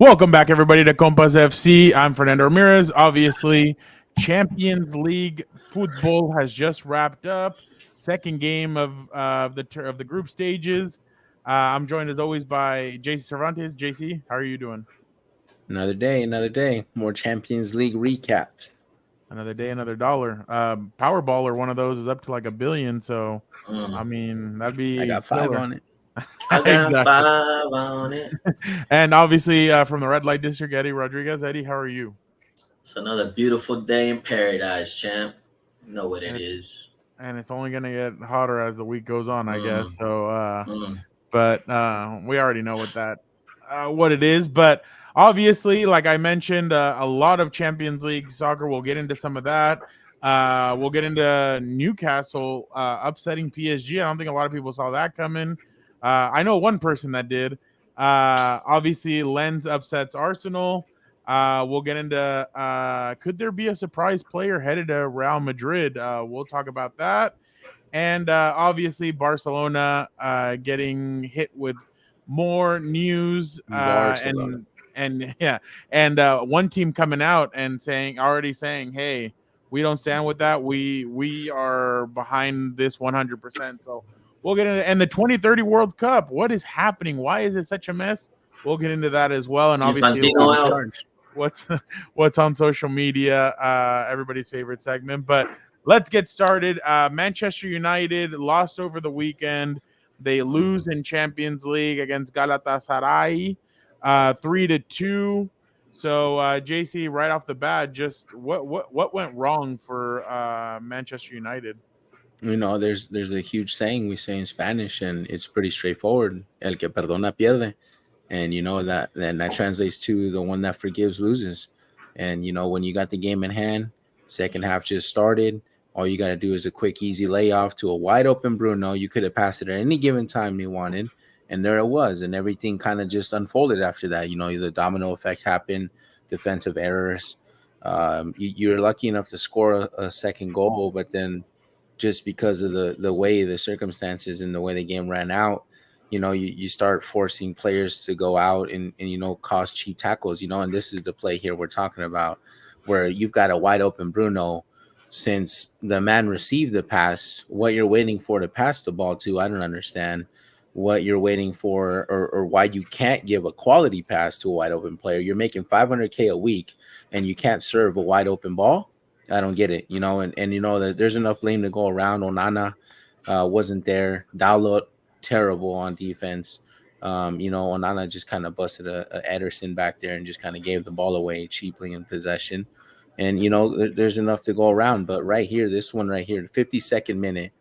Welcome back, everybody, to Compas FC. I'm Fernando Ramirez. Obviously, Champions League football has just wrapped up. Second game of the group stages. I'm joined as always by JC Cervantes. JC, how are you doing? Another day, another day. More Champions League recaps. Another day, another dollar. Powerball or one of those is up to like $1 billion. So, I mean, that'd I be got 5 killer. on it. I got Exactly. 5 on it. And obviously, from the Red Light District, Eddie Rodriguez. Eddie, how are you? It's another beautiful day in paradise, champ. You know what And it it's is. and it's only gonna get hotter as the week goes on, I guess. Mm, So, mm. but we already know what it is. But obviously, like I mentioned, a lot of Champions League soccer. We'll get into some of that. We'll get into Newcastle upsetting PSG. I don't think a lot of people saw that coming. I know one person that did. Obviously, Lens upsets Arsenal. We'll get into could there be a surprise player headed to Real Madrid? We'll talk about that. And obviously, Barcelona getting hit with more news Barcelona. and yeah, and one team coming out and already saying, "Hey, we don't stand with that. We are behind this 100%." So we'll get into and the 2030 World Cup. What is happening? Why is it such a mess? We'll get into that as well, and obviously Infantino out. what's what's on social media, everybody's favorite segment. But let's get started. Manchester United lost over the weekend. They lose in Champions League against Galatasaray, 3-2. So, JC, right off the bat, just what went wrong for Manchester United? There's a huge saying we say in Spanish, and it's pretty straightforward. El que perdona pierde. And that translates to the one that forgives loses. And when you got the game in hand, second half just started. All you got to do is a quick, easy layoff to a wide open Bruno. You could have passed it at any given time you wanted, and there it was. And everything kind of just unfolded after that. The domino effect happened, defensive errors. You're lucky enough to score a second goal, but then just because of the way the circumstances and the way the game ran out, you start forcing players to go out and cause cheap tackles, and this is the play here we're talking about, where you've got a wide open Bruno. Since the man received the pass, what you're waiting for to pass the ball to, I don't understand what you're waiting for, or why you can't give a quality pass to a wide open player. You're making 500K a week and you can't serve a wide open ball. I don't get it, and that there's enough blame to go around. Onana wasn't there. Dalot terrible on defense. Onana just kind of busted a Ederson back there and just kind of gave the ball away cheaply in possession. And there's enough to go around. But right here, this one right here, the 52nd minute,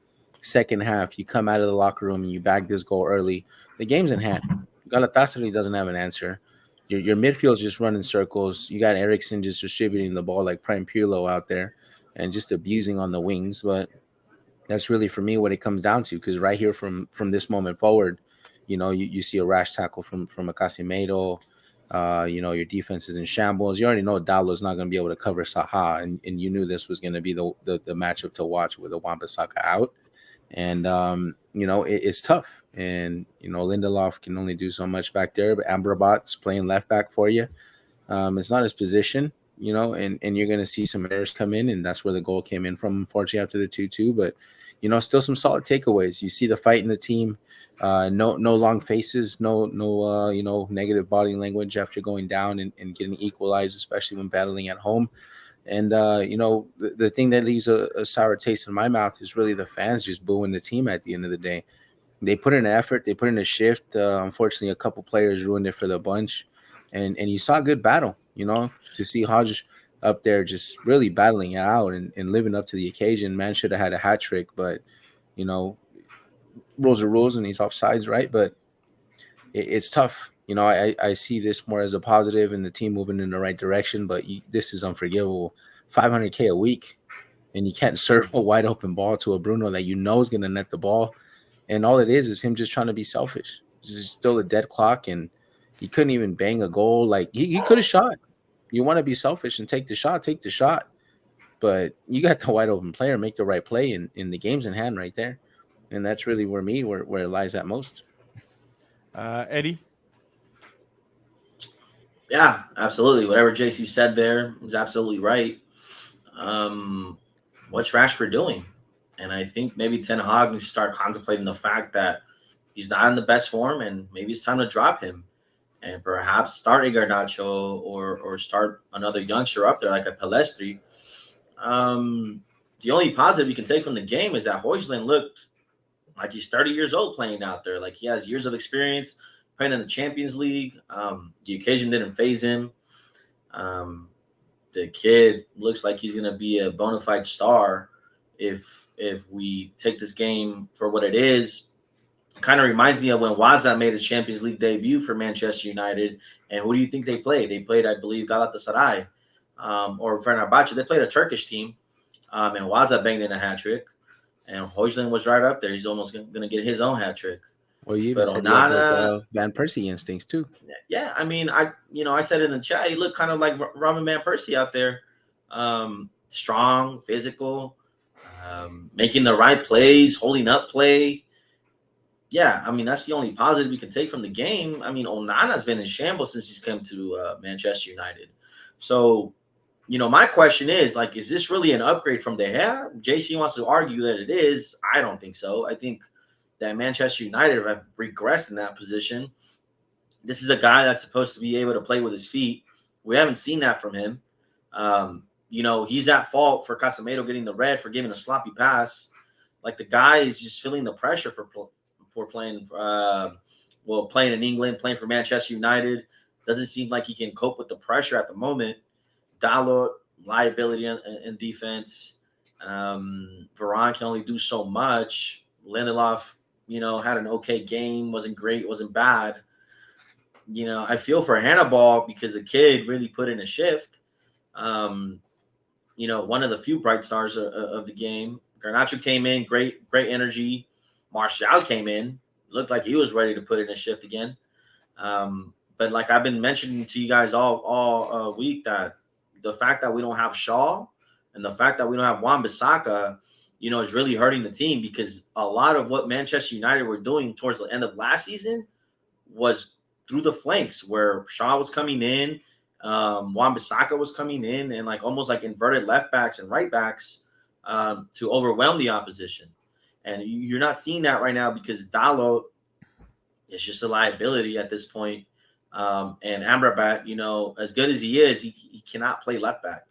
second half, you come out of the locker room and you bag this goal early. The game's in hand. Galatasaray doesn't have an answer. Your midfield's just running circles. You got Eriksson just distributing the ball like Prime Pirlo out there and just abusing on the wings. But that's really, for me, what it comes down to, because right here from this moment forward, you see a rash tackle from a Casemiro. Your defense is in shambles. You already know Dalot's not going to be able to cover Saha, and you knew this was going to be the matchup to watch with the Wan-Bissaka out. And it's tough. And Lindelof can only do so much back there, but Amrabat's playing left back for you. It's not his position, and you're going to see some errors come in, and that's where the goal came in from, unfortunately, after the 2-2. But still some solid takeaways. You see the fight in the team. No long faces, no negative body language after going down and getting equalized, especially when battling at home. And the thing that leaves a sour taste in my mouth is really the fans just booing the team at the end of the day. They put in an effort, they put in a shift. Unfortunately, a couple players ruined it for the bunch, and you saw a good battle. To see Hodge up there just really battling it out and living up to the occasion. Man should have had a hat trick, but rules are rules, and he's offsides, right? But it's tough. I see this more as a positive and the team moving in the right direction, but this is unforgivable. 500K a week, and you can't serve a wide open ball to a Bruno that is going to net the ball. And all it is him just trying to be selfish. It's still a dead clock, and he couldn't even bang a goal. Like, he could have shot. You want to be selfish and take the shot. But you got the wide open player, make the right play, and the game's in hand right there. And that's really where it lies at most. Eddie? Yeah, absolutely. Whatever JC said there is absolutely right. Um, what's Rashford doing? And I think maybe Ten Hag needs to start contemplating the fact that he's not in the best form, and maybe it's time to drop him and perhaps start a Garnacho or start another youngster up there like a Palestri. Um, the only positive you can take from the game is that Højlund looked like he's 30 years old playing out there. Like he has years of experience playing in the Champions League. The occasion didn't phase him. Um, the kid looks like he's going to be a bona fide star if we take this game for what it is. Kind of reminds me of when Waza made his Champions League debut for Manchester United. And who do you think they played? They played, I believe, Galatasaray or Fenerbahce. They played a Turkish team, and Waza banged in a hat trick. And Højlund was right up there. He's almost going to get his own hat trick. Well, you even But said he had those Onana, Van Persie instincts too. yeah, I mean, I said in the chat, he looked kind of like Robin Van Persie out there, strong, physical, making the right plays, holding up play. Yeah, I mean, that's the only positive you can take from the game. I mean, Onana's been in shambles since he's come to Manchester United. So, my question is, like, is this really an upgrade from De Gea? JC wants to argue that it is. I don't think so. I think that Manchester United have regressed in that position. This is a guy that's supposed to be able to play with his feet. We haven't seen that from him. He's at fault for Casemiro getting the red for giving a sloppy pass. Like the guy is just feeling the pressure for playing, playing in England, playing for Manchester United. Doesn't seem like he can cope with the pressure at the moment. Dalot, liability in defense. Varane can only do so much. Lindelof, had an okay game. Wasn't great, wasn't bad. I feel for Hannibal because the kid really put in a shift. One of the few bright stars of the game. Garnacho came in, great energy. Martial came in, looked like he was ready to put in a shift again. But like I've been mentioning to you guys all week, that the fact that we don't have Shaw and the fact that we don't have Wan-Bissaka, is really hurting the team, because a lot of what Manchester United were doing towards the end of last season was through the flanks, where Shaw was coming in, Wan-Bissaka was coming in, and like almost like inverted left backs and right backs to overwhelm the opposition. And you're not seeing that right now because Dalot is just a liability at this point. And Amrabat, as good as he is, he cannot play left back.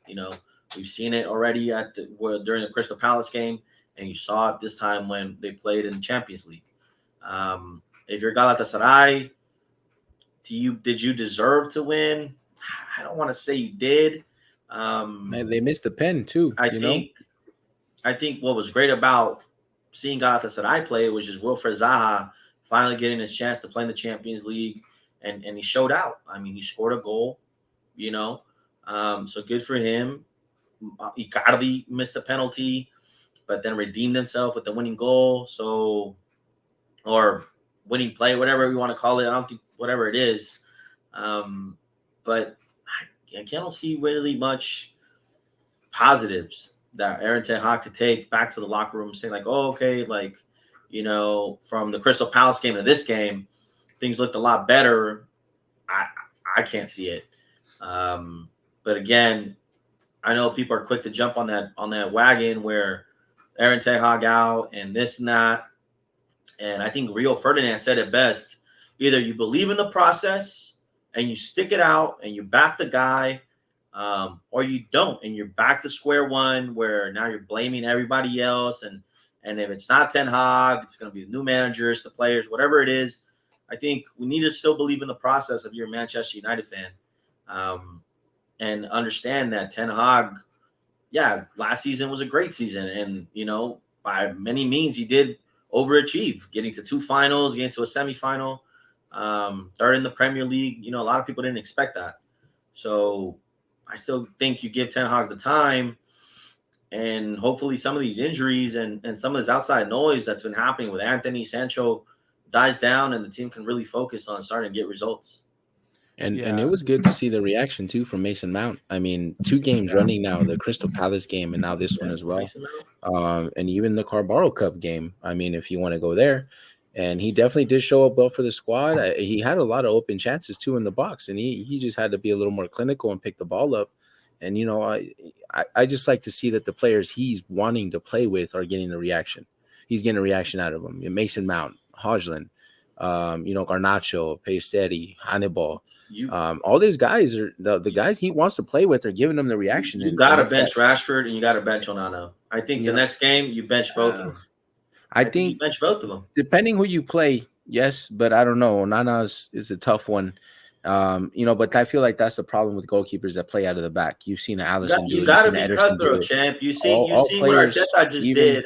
We've seen it already during the Crystal Palace game, and you saw it this time when they played in the Champions League. If you're Galatasaray, did you deserve to win? I don't want to say you did. They missed the pen too. I think what was great about seeing Galatasaray play was just Wilfred Zaha finally getting his chance to play in the Champions League, and he showed out. I mean, he scored a goal, so good for him. Icardi missed a penalty, but then redeemed himself with the winning goal. So, or winning play, whatever we want to call it. I don't think whatever it is. But I can't see really much positives that Aaron Ten Hag could take back to the locker room, saying like, "Oh, okay, like, from the Crystal Palace game to this game, things looked a lot better." I can't see it. But again, I know people are quick to jump on that wagon where Aaron Ten Hag out and this and that. And I think Rio Ferdinand said it best. Either you believe in the process and you stick it out and you back the guy, or you don't and you're back to square one, where now you're blaming everybody else. And if it's not Ten Hag, it's going to be the new managers, the players, whatever it is. I think we need to still believe in the process if you're a Manchester United fan, and understand that Ten Hag, last season was a great season. And, by many means, he did overachieve, getting to 2 finals, getting to a semifinal, third in the Premier League. A lot of people didn't expect that. So I still think you give Ten Hag the time, and hopefully some of these injuries and some of this outside noise that's been happening with Anthony Sancho dies down, and the team can really focus on starting to get results. And it was good to see the reaction too from Mason Mount. I mean, 2 games running now, the Crystal Palace game and now this one as well. And even the Carabao Cup game. I mean, if you want to go there. And he definitely did show up well for the squad. He had a lot of open chances too in the box, and he just had to be a little more clinical and pick the ball up. And I just like to see that the players he's wanting to play with are getting the reaction. He's getting a reaction out of them. Mason Mount, Hodgland, Garnacho, Pastetti, Hannibal. All these guys are the guys he wants to play with are giving him the reaction. You got to bench Rashford and you got to bench Onana. I think the next game you bench both of them. I think you bench both of them. Depending who you play, yes, but I don't know. Onana is a tough one. But I feel like that's the problem with goalkeepers that play out of the back. You've seen Alisson do it. You got to be cutthroat, champ. You see what Arteta just did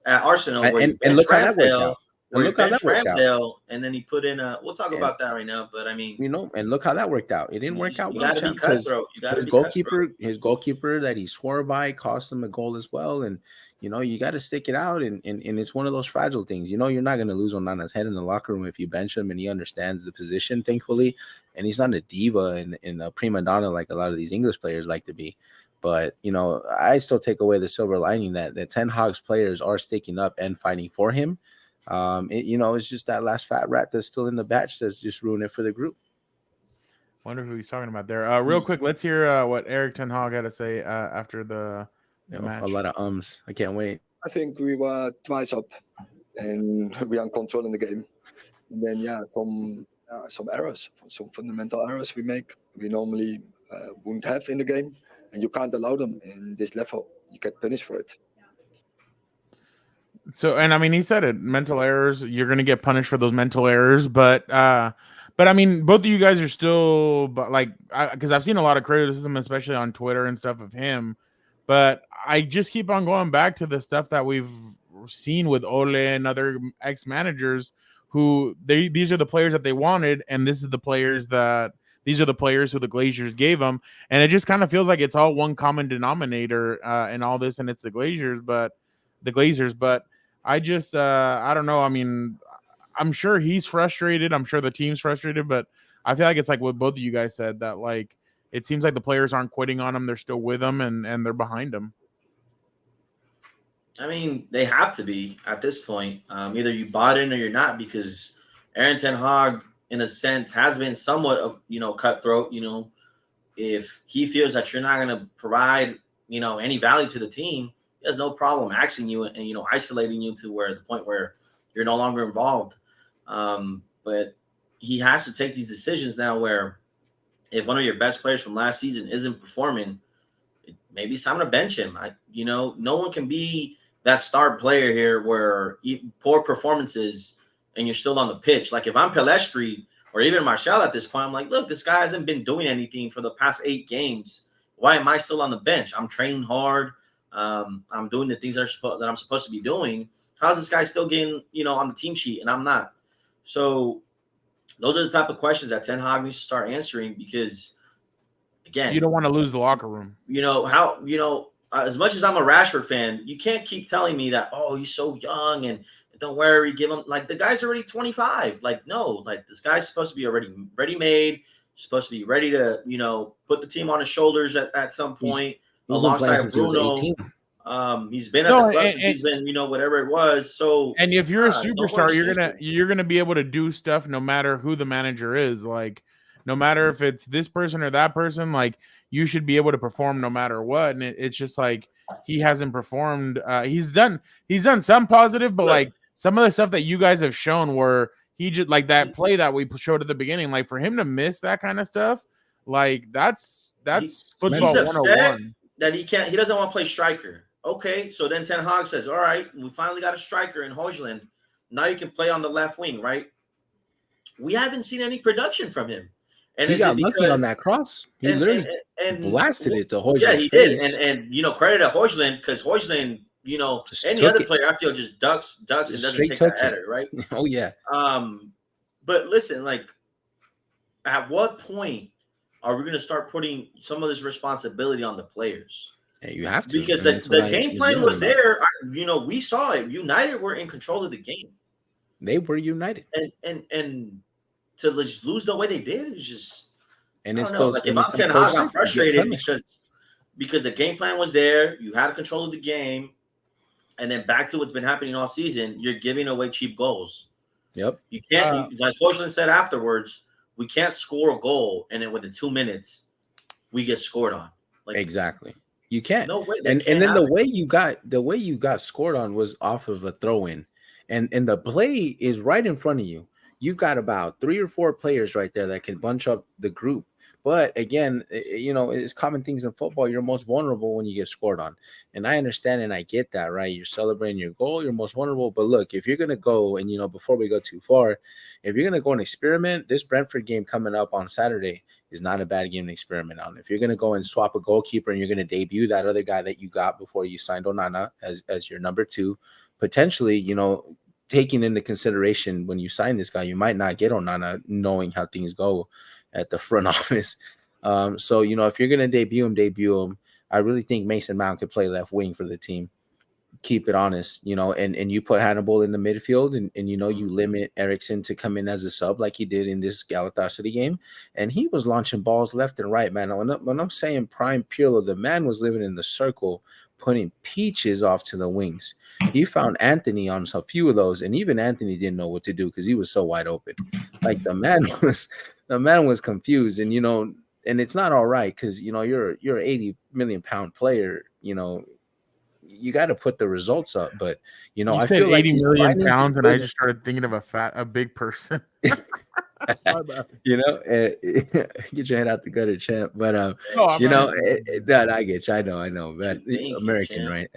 at Arsenal, where and look how that worked out. And look how that worked out. And then he put in we'll talk about that right now, but I mean, and look how that worked out. It didn't work out well. You got to be cutthroat. You got to be his goalkeeper that he swore by cost him a goal as well. And you got to stick it out, and it's one of those fragile things. You're not going to lose Onana's head in the locker room if you bench him, and he understands the position, thankfully, and he's not a diva and a prima donna like a lot of these English players like to be. But I still take away the silver lining that Ten Hag's players are sticking up and fighting for him. It's just that last fat rat that's still in the batch that's just ruining it for the group. Wonder who he's talking about there. Real quick, let's hear what Erik ten Hag had to say after the match. A lot of ums. I can't wait. I think we were twice up and we are controlling the game. And then, some errors, some fundamental errors we make, we normally wouldn't have in the game. And you can't allow them in this level. You get punished for it. So, and I mean, he said it, mental errors, you're going to get punished for those mental errors. But I mean, both of you guys are still, because I've seen a lot of criticism, especially on Twitter and stuff of him. But I just keep on going back to the stuff that we've seen with Ole and other ex-managers who these are the players that they wanted. And these are the players who the Glazers gave them. And it just kind of feels like it's all one common denominator in all this. And it's the Glazers, but I just, I don't know. I mean, I'm sure he's frustrated. I'm sure the team's frustrated, but I feel like it's like what both of you guys said, that like, it seems like the players aren't quitting on him. They're still with him and they're behind him. I mean, they have to be at this point. Either you bought in or you're not, because Erik ten Hag, in a sense, has been somewhat of, cutthroat. If he feels that you're not going to provide, any value to the team, he has no problem axing you and, isolating you to the point where you're no longer involved. But he has to take these decisions now where if one of your best players from last season isn't performing, maybe it's time to bench him. No one can be that star player here where poor performances and you're still on the pitch. Like if I'm Pelestri or even Martial at this point, I'm like, look, this guy hasn't been doing anything for the past 8 games. Why am I still on the bench? I'm training hard. I'm doing the things that I'm supposed to be doing. How's this guy still getting, on the team sheet and I'm not? So those are the type of questions that Ten Hag needs to start answering, because again, you don't want to lose the locker room. As much as I'm a Rashford fan, you can't keep telling me that, oh, he's so young and don't worry, give him, like, the guy's already 25. Like, no, like, this guy's supposed to be already ready-made, supposed to be ready to, put the team on his shoulders at some point alongside Bruno. He's been at the club since he's been, whatever it was. So, and if you're a superstar, you're gonna be able to do stuff no matter who the manager is. Like, no matter if it's this person or that person, like, you should be able to perform no matter what. And it's just like he hasn't performed. He's done some positive, but like some of the stuff that you guys have shown where he just, like that play that we showed at the beginning, like for him to miss that kind of stuff, like that's football 101. That he doesn't want to play striker. Okay, so then Ten Hag says, all right, we finally got a striker in Højlund. Now you can play on the left wing, right? We haven't seen any production from him. And he got lucky on that cross. He literally blasted it to Højlund. Yeah, he did. And credit to Højlund, because Højlund, any other player, I feel, just ducks and doesn't take the header, right? Oh, yeah. But listen, like, at what point are we going to start putting some of this responsibility on the players? Yeah, you have to. Because the game plan was there. We saw it. United were in control of the game. They were united. And to just lose the way they did is just. And it's those. Like if I'm Ten Hag, I'm frustrated because the game plan was there. You had control of the game, and then back to what's been happening all season. You're giving away cheap goals. Yep. You can't, like Hoyland said afterwards, we can't score a goal and then within 2 minutes we get scored on. Like exactly. You can't. No way. And then the way you got scored on was off of a throw in. And the play is right in front of you. You've got about 3 or 4 players right there that can bunch up the group. But again, it's common things in football. You're most vulnerable when you get scored on. And I understand and I get that, right? You're celebrating your goal, you're most vulnerable. But look, if you're going to go, and, before we go too far, if you're going to go and experiment, this Brentford game coming up on Saturday is not a bad game to experiment on. If you're going to go and swap a goalkeeper and you're going to debut that other guy that you got before you signed Onana as your number 2, potentially, taking into consideration when you sign this guy, you might not get Onana knowing how things go at the front office. So, if you're going to debut him. I really think Mason Mount could play left wing for the team. Keep it honest, and you put Hannibal in the midfield and you limit Eriksen to come in as a sub like he did in this Galatasaray game. And he was launching balls left and right, man. When I'm saying prime Pirlo, the man was living in the circle, putting peaches off to the wings. He found Anthony on a few of those, and even Anthony didn't know what to do because he was so wide open. Like the man was confused, and and it's not all right because you're an 80 million pound player, you got to put the result up. But I said feel like 80 million pounds, and I just started thinking of a big person. get your head out the gutter, champ. But No, I get you. I know, but American, right?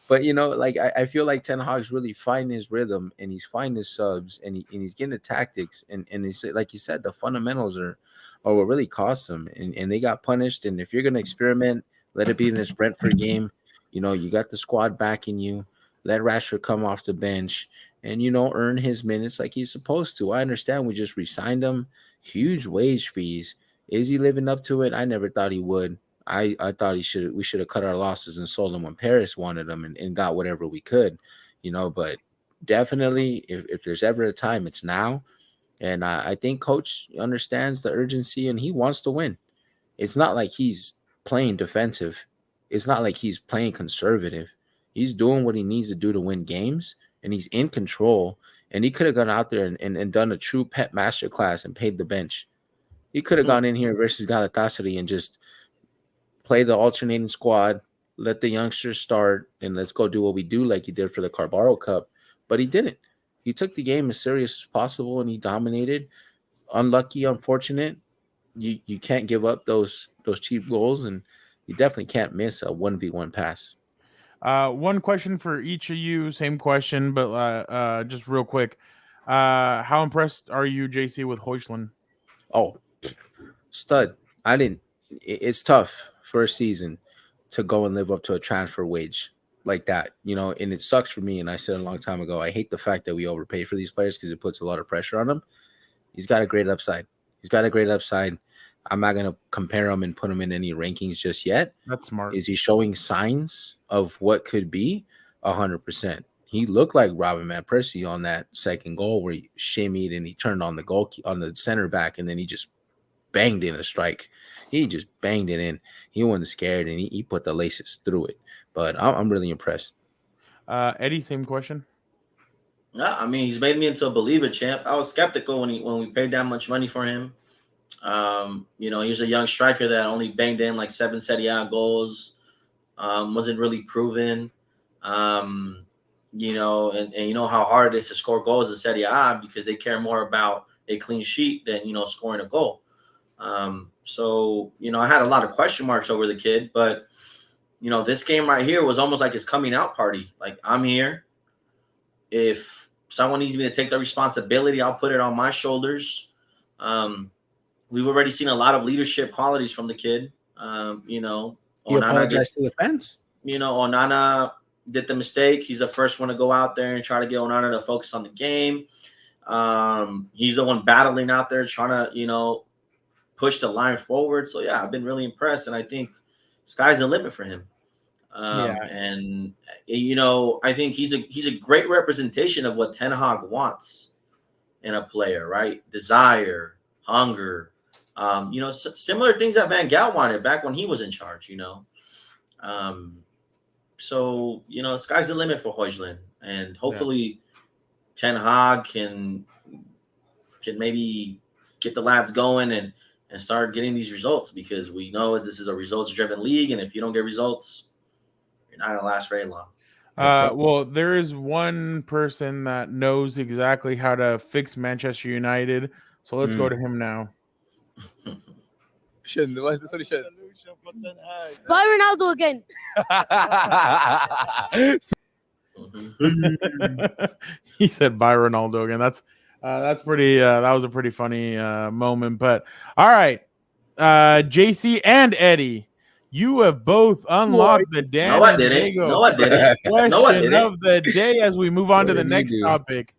But I feel like Ten Hag's really finding his rhythm, and he's finding his subs, and he's getting the tactics, and he's, like you said, the fundamentals are what really cost them, and they got punished. And if you're gonna experiment, let it be in this Brentford game. You got the squad backing you. Let Rashford come off the bench and, earn his minutes like he's supposed to. I understand we just re-signed him. Huge wage fees. Is he living up to it? I never thought he would. I thought we should have cut our losses and sold him when Paris wanted him and got whatever we could, but definitely if there's ever a time, it's now. And I think coach understands the urgency and he wants to win. It's not like he's playing defensive. It's not like he's playing conservative. He's doing what he needs to do to win games, and he's in control. And he could have gone out there and done a true pet masterclass and paid the bench. He could have gone in here versus Galatasaray and just play the alternating squad, let the youngsters start, and let's go do what we do like he did for the Carabao Cup. But he didn't. He took the game as serious as possible, and he dominated. Unlucky, unfortunate. You can't give up those cheap goals, and you definitely can't miss a 1v1 pass. One question for each of you. Same question, but just real quick. How impressed are you, JC, with Hoyland? Oh, stud. It's tough for a season to go and live up to a transfer wage like that, and it sucks for me. And I said a long time ago, I hate the fact that we overpay for these players because it puts a lot of pressure on them. He's got a great upside. I'm not going to compare him and put him in any rankings just yet. That's smart. Is he showing signs of what could be? 100%. He looked like Robin Van Persie on that second goal where he shimmied and he turned on the center back, and then he just banged in a strike. He just banged it in. He wasn't scared, and he put the laces through it. But I'm really impressed. Eddie, same question. Yeah, I mean, he's made me into a believer, champ. I was skeptical when we paid that much money for him. He's a young striker that only banged in like 7 Serie A goals. Wasn't really proven. And you know how hard it is to score goals in Serie A because they care more about a clean sheet than scoring a goal. So I had a lot of question marks over the kid, but this game right here was almost like his coming out party. Like, I'm here. If someone needs me to take the responsibility, I'll put it on my shoulders. We've already seen a lot of leadership qualities from the kid. He apologized to the fans. Onana did the mistake. He's the first one to go out there and try to get Onana to focus on the game. He's the one battling out there trying to, push the line forward. So, yeah, I've been really impressed, and I think sky's the limit for him. And I think he's a great representation of what Ten Hag wants in a player, right? Desire, hunger, similar things that Van Gaal wanted back when he was in charge, So, sky's the limit for Hoyland, and hopefully Ten Hag can maybe get the lads going and start getting these results, because we know this is a results-driven league, and if you don't get results, you're not gonna last very long. Well, there is one person that knows exactly how to fix Manchester United, so let's go to him now. What's the solution? Buy Ronaldo again. He said buy Ronaldo again. That's pretty that was a pretty funny moment. But all right, JC and Eddie, you have both unlocked the Dan No, I and didn't. Diego No, I didn't. question No, I didn't. of the day as we move on to What the did he next do? topic.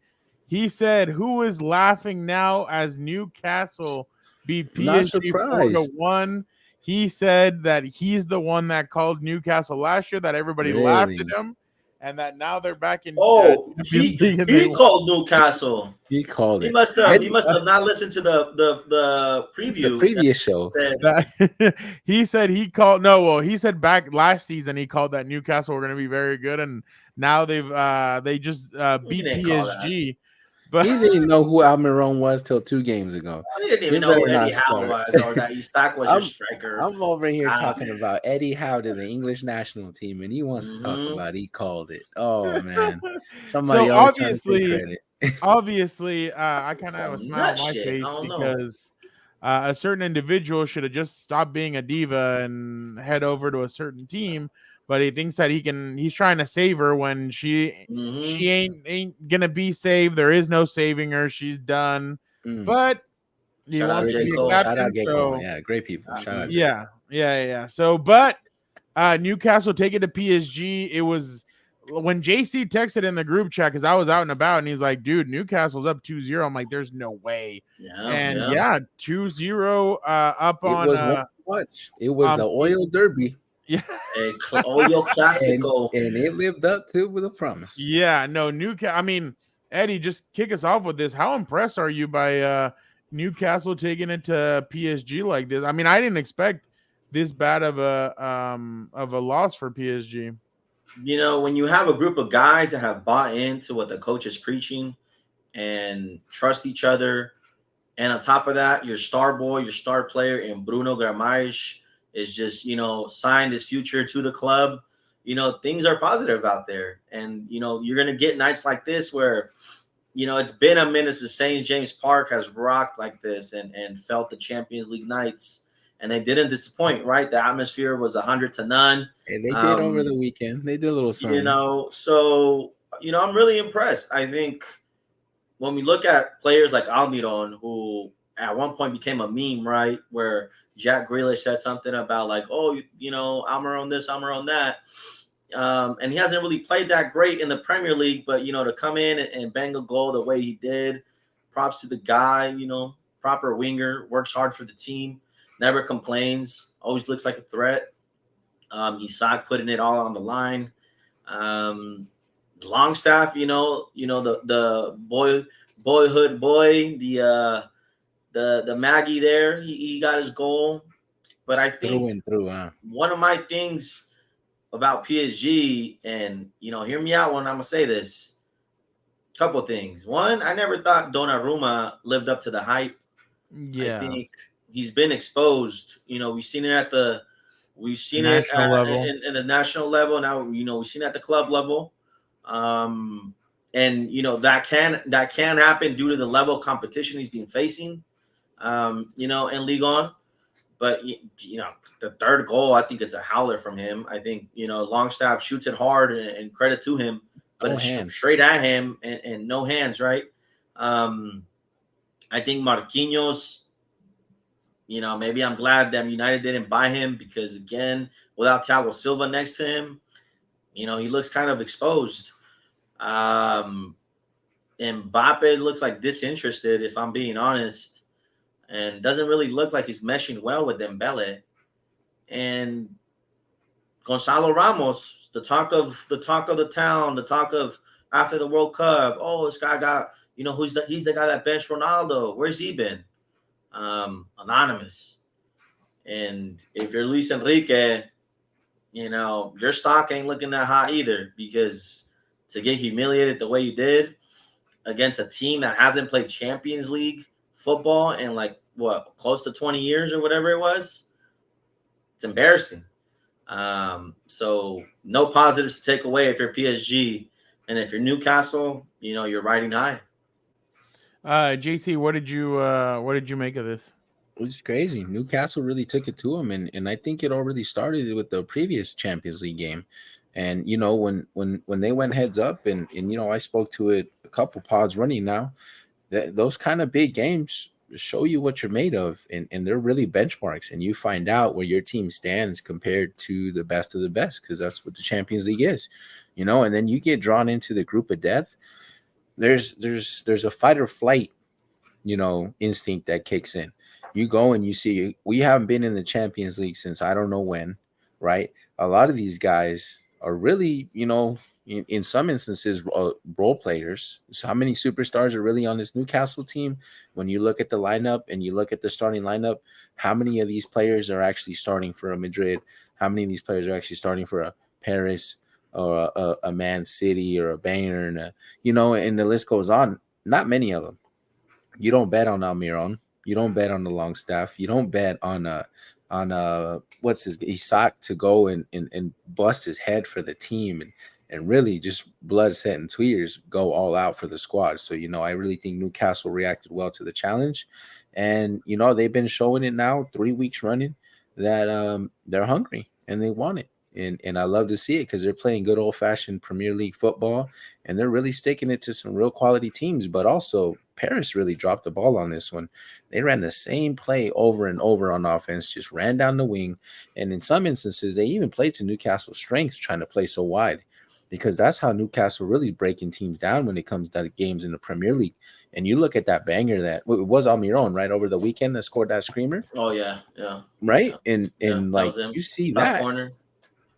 He said, "Who is laughing now as Newcastle beat Not PSG surprised. 4-1?" He said that he's the one that called Newcastle last year, that everybody laughed Really? at him, and that now they're back in Oh, Champions League and they he called Newcastle. He called He it. must have not listened to the preview. The previous show. that he said he called he said back last season he called that Newcastle were going to be very good, and now they just beat didn't call that. PSG. But He didn't know who Almiron was till 2 games ago. He didn't even He know who better not Eddie Howe start. was, or that Isak was your striker. I'm over here Stop. talking about Eddie Howe to the English national team, and he wants to talk about he called it. Oh man, somebody so always trying to take credit. obviously, I kind of have a Some smile on nut my shit. face I don't know. because a certain individual should have just stopped being a diva and head over to a certain team. But he thinks that he's trying to save her when she ain't gonna be saved. There is no saving her. She's done. But he Shout out wants to J. be a Cole. Shout captain. out J. So Cole. Yeah, great people. Shout out. yeah. So, but Newcastle take it to PSG. It was when JC texted in the group chat, because I was out and about, and he's like, dude, Newcastle's up 2-0. I'm like, there's no way. And 2-0 up It on was one watch. It was the oil derby. Yeah. Oil Clasico. And it lived up to the promise. Yeah, no, Newcastle. I mean, Eddie, just kick us off with this. How impressed are you by Newcastle taking it to PSG like this? I mean, I didn't expect this bad of a loss for PSG. You know, when you have a group of guys that have bought into what the coach is preaching and trust each other, and on top of that, your star boy, your star player in Bruno Guimaraes is just, signed his future to the club. Things are positive out there. And, you're going to get nights like this where, it's been a minute since St. James Park has rocked like this and felt the Champions League nights. And they didn't disappoint, right? The atmosphere was 100-0. And they did over the weekend. They did a little something. So, I'm really impressed. I think when we look at players like Almiron, who at one point became a meme, right? Where Jack Grealish said something about like, Almiron this, Almiron that. And he hasn't really played that great in the Premier League, but, to come in and bang a goal the way he did, props to the guy, proper winger, works hard for the team, never complains, always looks like a threat. Isak putting it all on the line. Longstaff, the boyhood boy, the Maggie there, he got his goal. But I think one of my things about PSG, and hear me out when I'm gonna say this. Couple things. One, I never thought Donnarumma lived up to the hype. Yeah, I think he's been exposed. We've seen it at the national level. In the national level. Now we've seen it at the club level. And that can happen due to the level of competition he's been facing. In Ligue 1. But the third goal, I think it's a howler from him. I think Longstaff shoots it hard and credit to him, but it's straight at him and no hands, right? I think Marquinhos, maybe I'm glad that United didn't buy him, because again, without Thiago Silva next to him, he looks kind of exposed. Mbappe looks like disinterested, if I'm being honest. And doesn't really look like he's meshing well with Dembele. And Gonzalo Ramos, the talk of the town, the talk of after the World Cup. Oh, this guy got, he's the guy that benched Ronaldo. Where's he been? Anonymous. And if you're Luis Enrique, your stock ain't looking that hot either, because to get humiliated the way you did, against a team that hasn't played Champions League football in like close to 20 years or whatever it was. It's embarrassing. So no positives to take away if you're PSG, and if you're Newcastle, you're riding high. JC, what did you make of this? It's crazy. Newcastle really took it to him, and I think it already started with the previous Champions League game. And when they went heads up, and I spoke to it a couple pods running now. Those kind of big games show you what you're made of, and they're really benchmarks, and you find out where your team stands compared to the best of the best, because that's what the Champions League is, and then you get drawn into the group of death. There's a fight or flight, instinct that kicks in. You go and you see, we haven't been in the Champions League since I don't know when, right? A lot of these guys are really, in some instances, role players. So how many superstars are really on this Newcastle team? When you look at the lineup and you look at the starting lineup, how many of these players are actually starting for a Madrid? How many of these players are actually starting for a Paris or a Man City or a Bayern? And the list goes on. Not many of them. You don't bet on Almiron. You don't bet on the Longstaff. You don't bet on what's his Isak to go and bust his head for the team and really just blood, sweat, and tears go all out for the squad. So I really think Newcastle reacted well to the challenge, and they've been showing it now 3 weeks running that they're hungry and they want it. And I love to see it because they're playing good old-fashioned Premier League football, and they're really sticking it to some real quality teams. But also, Paris really dropped the ball on this one. They ran the same play over and over on offense, just ran down the wing. And in some instances, they even played to Newcastle's strengths, trying to play so wide, because that's how Newcastle really is breaking teams down when it comes to games in the Premier League. And you look at that banger it was Almiron, right, over the weekend that scored that screamer. Oh, yeah. Right? Yeah. And like, you see that. Corner.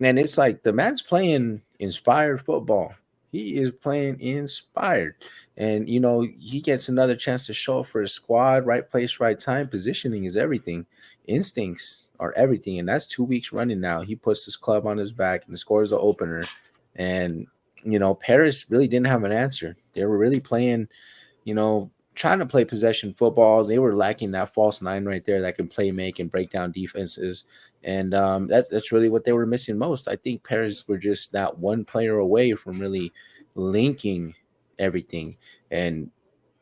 And it's like the man's playing inspired football. He is playing inspired. And, he gets another chance to show up for his squad. Right place, right time. Positioning is everything. Instincts are everything. And that's 2 weeks running now. He puts his club on his back and scores the opener. And, Paris really didn't have an answer. They were really playing, trying to play possession football. They were lacking that false nine right there that can play, make, and break down defenses. And that's really what they were missing most. I think Paris were just that one player away from really linking everything. And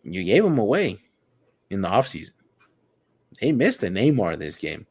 you gave them away in the offseason. They missed a Neymar this game.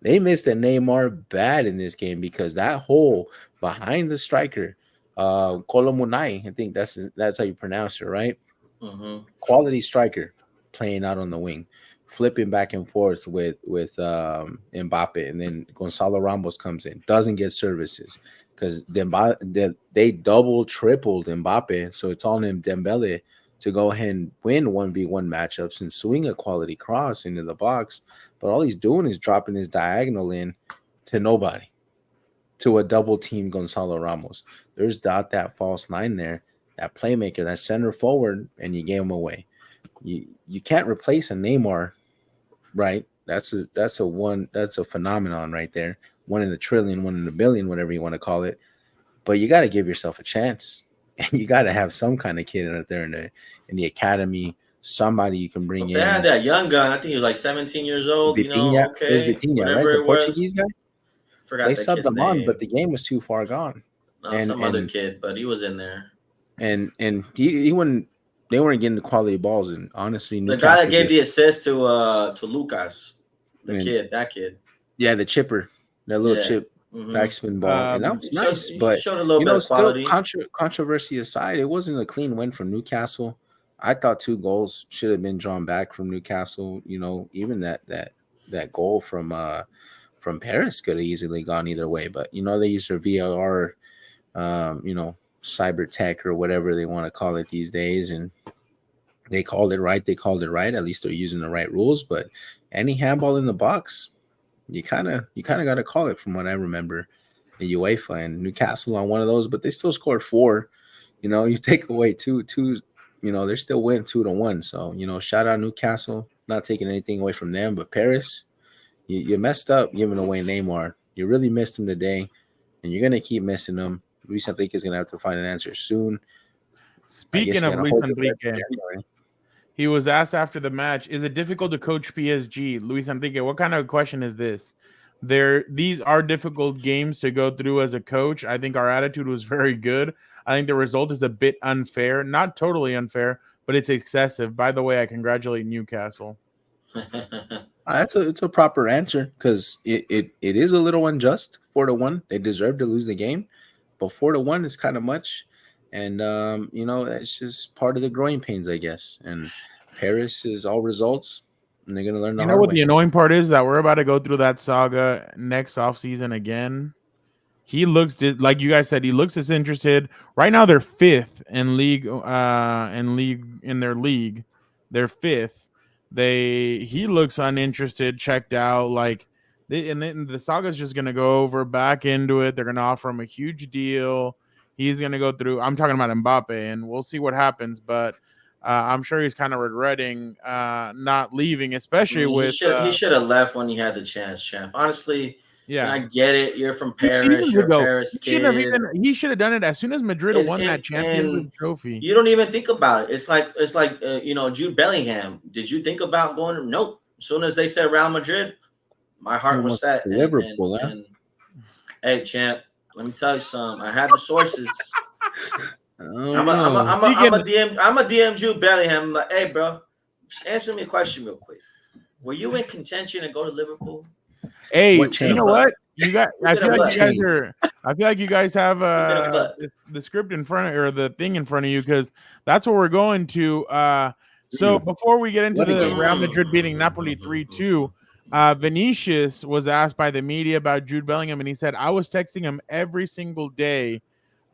They missed a Neymar bad in this game, because that hole behind the striker, Colomunai, I think that's how you pronounce it, right? Mm-hmm. Quality striker playing out on the wing, flipping back and forth with Mbappe, and then Gonzalo Ramos comes in, doesn't get services because they double tripled Mbappe, so it's on him Dembele to go ahead and win 1v1 matchups and swing a quality cross into the box, but all he's doing is dropping his diagonal in to nobody, to a double team Gonzalo Ramos. There's that false nine there, that playmaker, that center forward, and you gave him away. You can't replace a Neymar, right? That's a phenomenon right there. 1 in a trillion, 1 in a billion, whatever you want to call it. But you got to give yourself a chance, and you got to have some kind of kid out there in the academy, somebody you can bring in. They had that young gun. I think he was like 17 years old. Vitinha, Okay, Vitinha, right? The Portuguese guy. Forgot they that subbed kid's him on, name. but the game was too far gone. No, some other kid, but he was in there. And he wouldn't. They weren't getting the quality balls, and honestly, the guy that gave the assist to Lucas, that kid. Yeah, the chipper, that little chip backspin ball, and that was nice. But showed a little bit of quality. Still, controversy aside, it wasn't a clean win from Newcastle. I thought 2 goals should have been drawn back from Newcastle. Even that goal from Paris could have easily gone either way. But they use their VAR, cyber tech or whatever they want to call it these days, and they called it right. At least they're using the right rules. But any handball in the box, you kind of got to call it, from what I remember, the UEFA. And Newcastle on one of those, but they still scored 4. You take away two, they're still winning 2-1. So shout out Newcastle, not taking anything away from them. But Paris, you messed up giving away Neymar. You really missed him today, and you're gonna keep missing him. Luis Enrique is going to have to find an answer soon. Speaking you of gotta Luis hold your breath Enrique, for January. he was asked after the match, "Is it difficult to coach PSG?" Luis Enrique, what kind of question is this? These are difficult games to go through as a coach. I think our attitude was very good. I think the result is a bit unfair, not totally unfair, but it's excessive. By the way, I congratulate Newcastle. It's a proper answer because it is a little unjust. 4-1, they deserve to lose the game, but 4-1 is kind of much, and it's just part of the growing pains, I guess. And Paris is all results, and they're gonna learn the You know hard what way. the annoying part is? That we're about to go through that saga next offseason again. He looks like you guys said. He looks disinterested. Right now, they're fifth in league. In their league, they're fifth. He looks uninterested, checked out. Like, and then the saga's just gonna go over back into it. They're gonna offer him a huge deal. He's gonna go through. I'm talking about Mbappe, and we'll see what happens. But I'm sure he's kind of regretting not leaving, especially with. He should have left when he had the chance, champ. Honestly. Yeah, I get it. You're from 2 Paris. seasons You're a ago. Paris kid. He should have done it as soon as Madrid won that Champions League trophy. You don't even think about it. It's like Jude Bellingham. Did you think about going? Nope. As soon as they said Real Madrid, my heart was set. Liverpool, and hey, champ, let me tell you something. I have the sources. I'm a DM Jude Bellingham. I'm like, hey, bro, just answer me a question real quick. Were you in contention to go to Liverpool? Hey, you know what? I feel like you guys have the script in front of, or the thing in front of you, because that's what we're going to. So before we get into the Real Madrid beating Napoli 3-2, Vinicius was asked by the media about Jude Bellingham, and he said, "I was texting him every single day,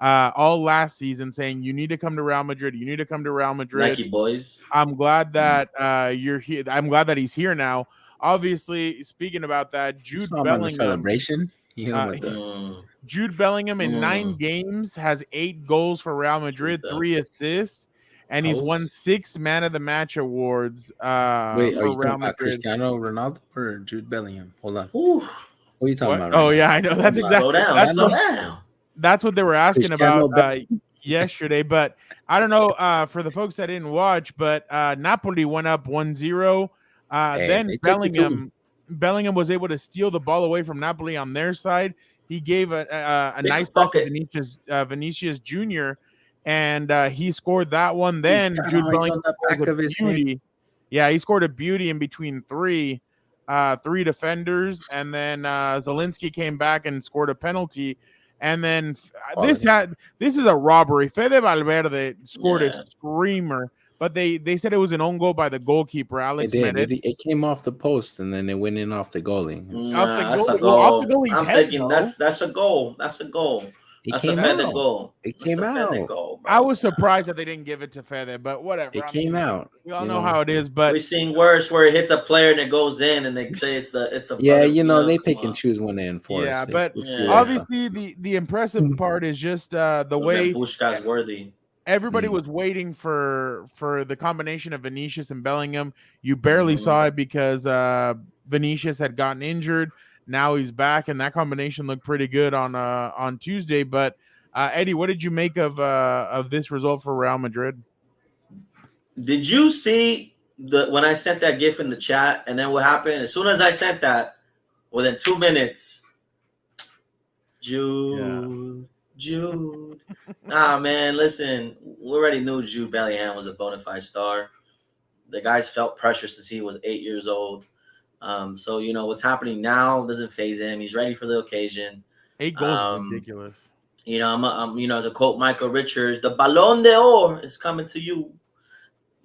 all last season, saying you need to come to Real Madrid. You need to come to Real Madrid. Nike boys. I'm glad that you're here. I'm glad that he's here now." Obviously, speaking about that, Jude Bellingham celebration. Jude Bellingham in 9 games has 8 goals for Real Madrid, 3 assists, and he's won 6 Man of the Match awards. Wait, are you for talking Real about Madrid. Cristiano Ronaldo or Jude Bellingham? Hold on. Ooh. What are you talking about? Oh yeah, I know. That's exactly. Slow down. That's what they were asking Cristiano about yesterday. But I don't know for the folks that didn't watch, but Napoli went up 1-0. Then Bellingham was able to steal the ball away from Napoli on their side. He gave a nice pass to Vinicius Jr., and he scored that one. Then Jude Bellingham scored a beauty. Yeah, he scored a beauty in between three defenders, and then Zielinski came back and scored a penalty. And then this is a robbery. Fede Valverde scored a screamer. But they said it was an own goal by the goalkeeper, Alex Meret. It came off the post, and then it went in off the goalie. That's a goal. I'm thinking that's a goal. That's a goal. That's a Fede goal. It came out. Goal, I was surprised that they didn't give it to Fede, but whatever. It came out. We all know how it is, but we've seen worse where it hits a player and it goes in, and they say it's a they pick and choose when they enforce. Yeah, but obviously the impressive part is just the way Puskás worthy. Everybody was waiting for the combination of Vinicius and Bellingham. You barely saw it because Vinicius had gotten injured. Now he's back, and that combination looked pretty good on Tuesday. But Eddie, what did you make of this result for Real Madrid? Did you see when I sent that GIF in the chat, and then what happened? As soon as I sent that, within 2 minutes, Jude. Nah, man, listen, we already knew Jude Bellingham was a bona fide star. The guy's felt pressure since he was 8 years old. So, what's happening now doesn't faze him. He's ready for the occasion. 8 goals is ridiculous. To quote Michael Richards, the Ballon d'Or is coming to you,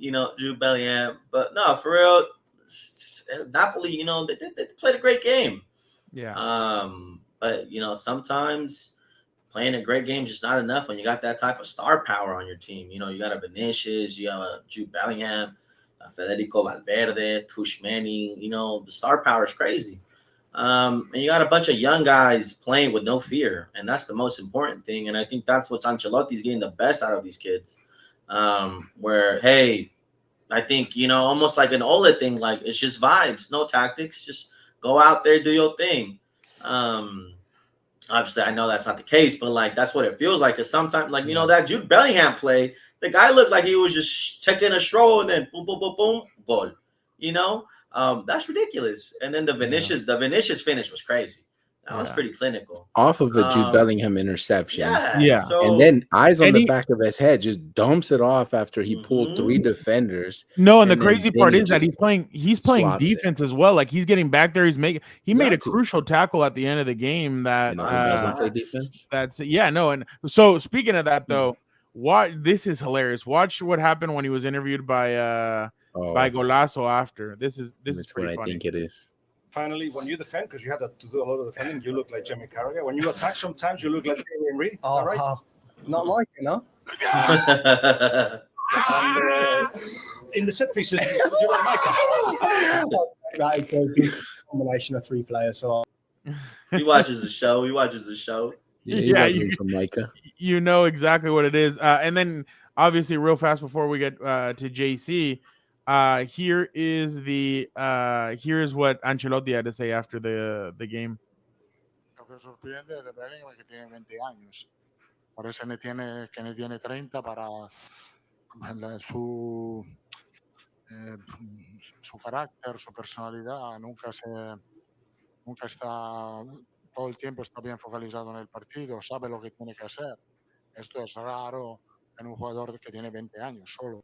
Jude Bellingham. But no, for real, Napoli, they played a great game. Yeah. But, sometimes playing a great game is just not enough when you got that type of star power on your team. You got a Vinicius, you have a Jude Bellingham, a Federico Valverde, Tushmani. The star power is crazy. And you got a bunch of young guys playing with no fear, and that's the most important thing. And I think that's what Ancelotti's getting the best out of these kids. Where, hey, I think, almost like an Ole thing, like it's just vibes, no tactics, just go out there, do your thing. Obviously, I know that's not the case, but like that's what it feels like. Because sometimes, like that Jude Bellingham play, The guy looked like he was just taking a stroll and then boom, boom, boom, boom, goal. You know, that's ridiculous. And then the Vinicius finish was crazy. That was pretty clinical. Off of a Jude Bellingham interception. Yeah. So, and then eyes on and the he- back of his head, just dumps it off after he pulled 3 defenders. No, and the then crazy part Vinny is that just he's playing slots it. defense as well. Like he's getting back there. He made a got to. crucial tackle at the end of the game that You know, he doesn't play defense. that's And so speaking of that though, this is hilarious. Watch what happened when he was interviewed by Golazo after. This is That's pretty what funny. I think it is. Finally, when you defend, because you had to do a lot of defending, you look like Jamie Carragher. When you attack, sometimes you look like Adrian Reed. Oh, right? not like it, no? And, in the set pieces, you're like Michael. That is a good combination of 3 players. So he watches the show. Yeah, from Micah. You know exactly what it is. And then obviously real fast before we get to JC, here is what Ancelotti had to say after the game. Lo que sorprende de Bellingham es que tiene 20 años. Parece que tiene 30 para su carácter, su personalidad. Nunca está, todo el tiempo está bien focalizado en el partido, sabe lo que tiene que hacer. Esto es raro en un jugador que tiene 20 años solo.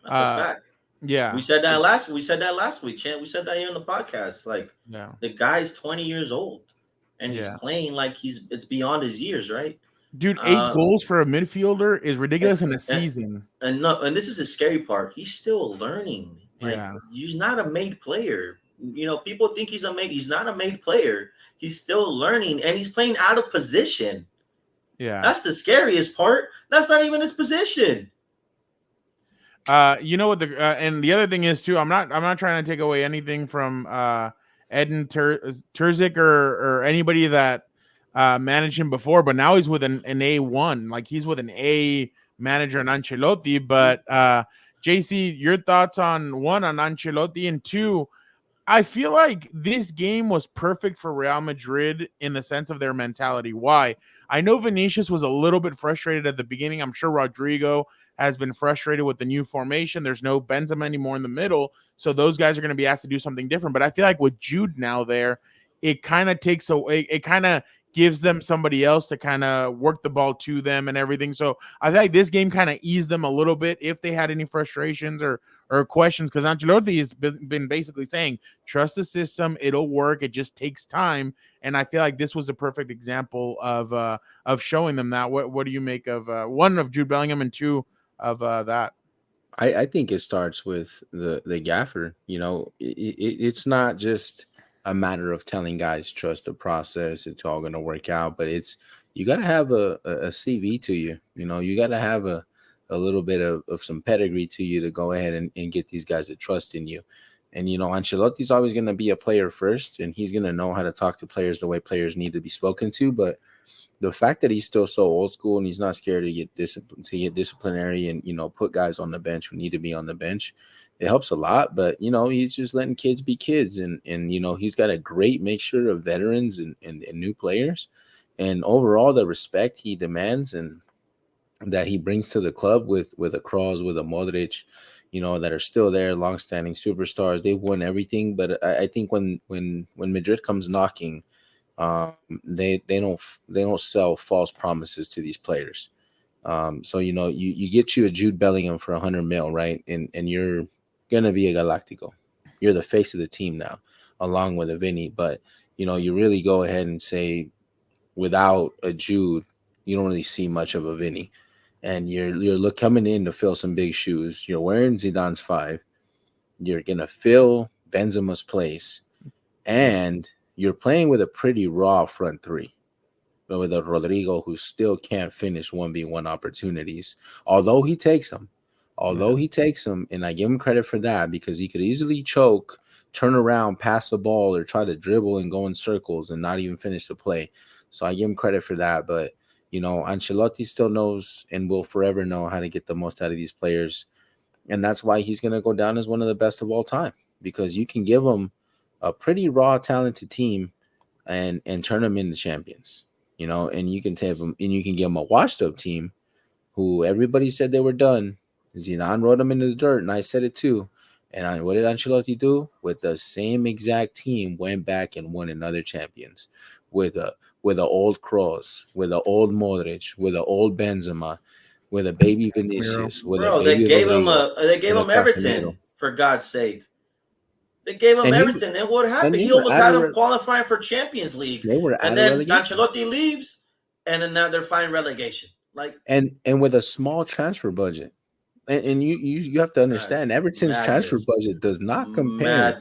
That's a fact. Yeah. We said that last week, Chan. We said that here in the podcast. Like the guy's 20 years old and he's playing like it's beyond his years, right? Dude, 8 goals for a midfielder is ridiculous in a season. And this is the scary part. He's still learning. Like, he's not a made player. You know, people think he's not a made player. He's still learning and he's playing out of position. Yeah. That's the scariest part. That's not even his position. You know what and the other thing is too, I'm not trying to take away anything from Edin Terzic or anybody that managed him before, but now he's with an A1, like he's with an A manager in Ancelotti. But JC, your thoughts on Ancelotti, and 2, I feel like this game was perfect for Real Madrid in the sense of their mentality. Why? I know Vinicius was a little bit frustrated at the beginning. I'm sure Rodrigo has been frustrated with the new formation. There's no Benzema anymore in the middle, so those guys are going to be asked to do something different. But I feel like with Jude now there, it kind of takes away, it kind of gives them somebody else to kind of work the ball to them and everything. So I think this game kind of eased them a little bit if they had any frustrations or questions, because Ancelotti has been basically saying, trust the system, it'll work, it just takes time. And I feel like this was a perfect example of showing them that. What do you make of 1, of Jude Bellingham, and 2, of that? I think it starts with the gaffer. You know, it's not just a matter of telling guys trust the process, it's all going to work out, but you got to have a CV to you. You know, you got to have a little bit of some pedigree to you to go ahead and get these guys to trust in you. And, you know, Ancelotti's always going to be a player first, and he's going to know how to talk to players the way players need to be spoken to. But the fact that he's still so old school and he's not scared to get disciplinary and, you know, put guys on the bench who need to be on the bench, it helps a lot. But, you know, he's just letting kids be kids. And you know, he's got a great mixture of veterans and new players. And overall, the respect he demands and that he brings to the club with a Kroos, with a Modric, you know, that are still there, long-standing superstars. They've won everything. But I think when Madrid comes knocking, they don't sell false promises to these players. So, you know, you get you a Jude Bellingham for 100 mil, right? And you're going to be a Galactico. You're the face of the team now, along with a Vinny. But, you know, you really go ahead and say, without a Jude, you don't really see much of a Vinny. And you're coming in to fill some big shoes. You're wearing Zidane's 5. You're going to fill Benzema's place. And you're playing with a pretty raw front 3. But with a Rodrigo who still can't finish 1v1 opportunities. Although he takes them. And I give him credit for that, because he could easily choke, turn around, pass the ball, or try to dribble and go in circles and not even finish the play. So I give him credit for that. But, you know, Ancelotti still knows and will forever know how to get the most out of these players. And that's why he's going to go down as one of the best of all time, because you can give them a pretty raw, talented team and turn them into champions, you know, and you can take them and you can give them a washed up team who everybody said they were done. Zidane wrote them into the dirt, and I said it too. And what did Ancelotti do? With the same exact team, went back and won another Champions with an old Kroos, with an old Modric, with an old Benzema, with a baby Vinicius, with a Bro, baby they gave Rodrigo, him Everton, Casemiro. for God's sake. They gave him And Everton, and what happened? he He were almost out had of him qualifying for Champions League, They were and out of then relegation. Ancelotti leaves, and then now they're fighting relegation. Like, and with a small transfer budget. And you have to understand, Everton's transfer budget does not compare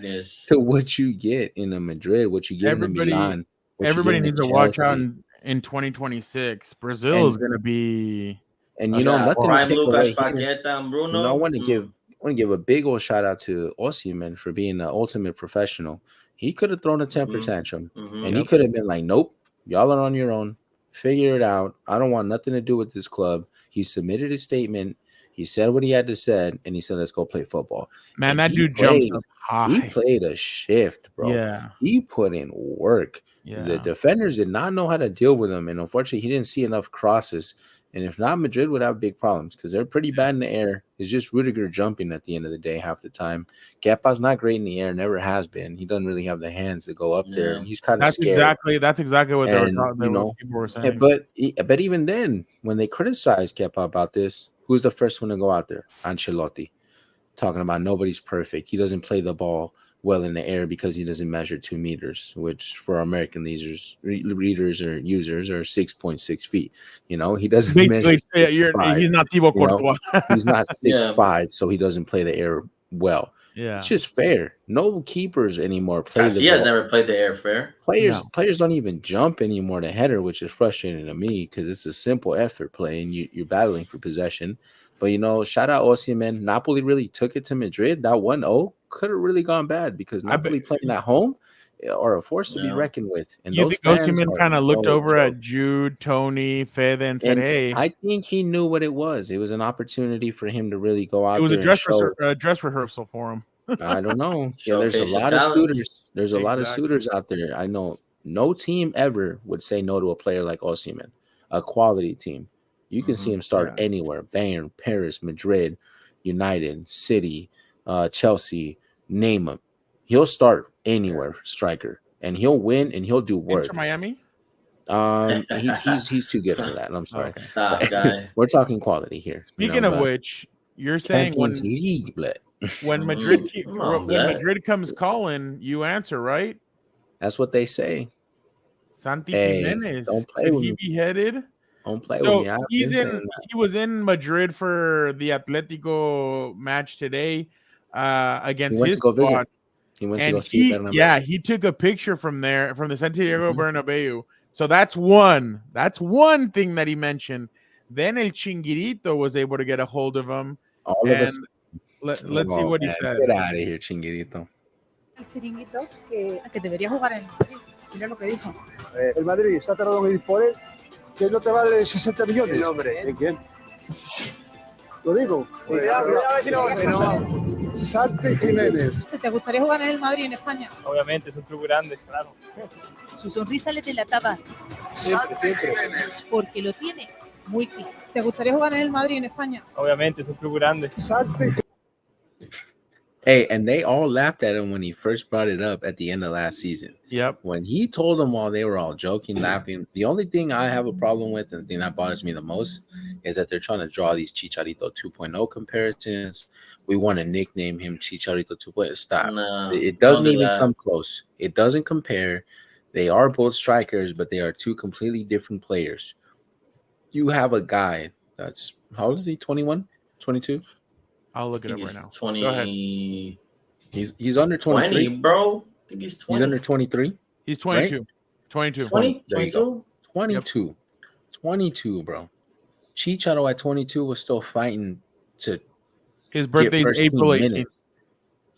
to what you get in a Madrid, what you get in a Milan. Everybody needs to watch out in 2026. Brazil is going to be, and nothing to take away here. Bruno. I want to give a big old shout out to Osimhen for being the ultimate professional. He could have thrown a temper tantrum, and he could have been like, "Nope, y'all are on your own. Figure it out. I don't want nothing to do with this club." He submitted his statement. He said what he had to say, and he said, "Let's go play football." Man, that dude jumps up high. He played a shift, bro. Yeah. He put in work. Yeah. The defenders did not know how to deal with him, and unfortunately, he didn't see enough crosses. And if not, Madrid would have big problems because they're pretty bad in the air. It's just Rudiger jumping at the end of the day half the time. Kepa's not great in the air, never has been. He doesn't really have the hands to go up there, and he's kind of scared. That's exactly what people were saying. But even then, when they criticized Kepa about this, who's the first one to go out there? Ancelotti, talking about nobody's perfect. He doesn't play the ball well in the air because he doesn't measure 2 meters, which for American readers or users are 6.6 feet. He doesn't measure. He's not Thibaut Courtois. He's not 6'5", so he doesn't play the air well. Yeah, it's just fair. No keepers anymore play the ball. He has never played the air fair. Players don't even jump anymore to header, which is frustrating to me because it's a simple effort play and you're battling for possession. But shout out Osimhen. Napoli really took it to Madrid. That 1-0 could have really gone bad because Napoli playing at home are a force to be reckoned with. And you think Osimhen kind of looked over at Jude, Tony, Fede, and said, "Hey." I think he knew what it was. It was an opportunity for him to really go out. It was a dress rehearsal for him. I don't know. There's a lot of suitors. There's a lot of suitors out there. I know no team ever would say no to a player like Osimhen, a quality team. You can see him start anywhere: Bayern, Paris, Madrid, United, City, Chelsea. Name him. He'll start anywhere, striker, and he'll win and he'll do work. Inter Miami. He's too good for that. I'm sorry. Okay. Stop, guy. We're talking quality here. Speaking of which, you're saying when Madrid comes calling, you answer, right? That's what they say. Santi Gimenez. Don't play with me. Be headed. Don't play with me. He was in Madrid for the Atletico match today against his squad. He went to go see Fernando. Yeah, he took a picture from there, from the Santiago Bernabeu. So that's one thing that he mentioned. Then El Chinguirito was able to get a hold of him. Let's see what he said. Get out of here, Chinguirito. El Chiringuito que debería jugar en Madrid. Mira lo que dijo. El Madrid está tardando en ir por él, que no te vale 60 millones. El nombre. ¿De quién? Lo digo. Santi Gimenez. ¿Te gustaría jugar en el Madrid en España? Obviamente, es un club grande, claro. Su sonrisa le delataba. Santi Gimenez. Porque lo tiene muy claro. ¿Te gustaría jugar en el Madrid en España? Obviamente, es un club grande. Santi. Hey, and they all laughed at him when he first brought it up at the end of last season. Yep. When he told them all, they were all joking, laughing. The only thing I have a problem with, and the thing that bothers me the most, is that they're trying to draw these Chicharito 2.0 comparisons. We want to nickname him Chicharito 2.0. Stop. No, it doesn't even come close. It doesn't compare. They are both strikers, but they are two completely different players. You have a guy that's, how old is he? 21? 22? I'll look it up right now. 20. Go ahead. He's under 23, 20, bro. I think he's 20. He's under 23. He's 22. Right? 22. 22? 22. Yep. 22, bro. Chicharo at 22 was still fighting to his birthday's April 18th.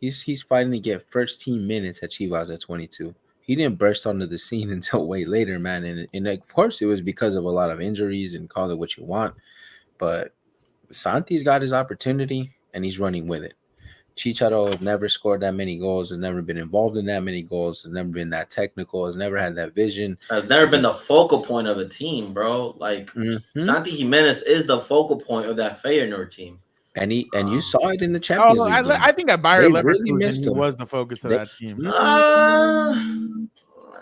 He's fighting to get first team minutes at Chivas at 22. He didn't burst onto the scene until way later, man. And of course, it was because of a lot of injuries and call it what you want. But Santi's got his opportunity, and he's running with it. Chicharo has never scored that many goals, has never been involved in that many goals, has never been that technical, has never had that vision. Has never been the focal point of a team, bro. Like Santi Gimenez is the focal point of that Feyenoord team. And you saw it in the Champions League. I think at Bayer Leverkusen, he him. was the focus of that team.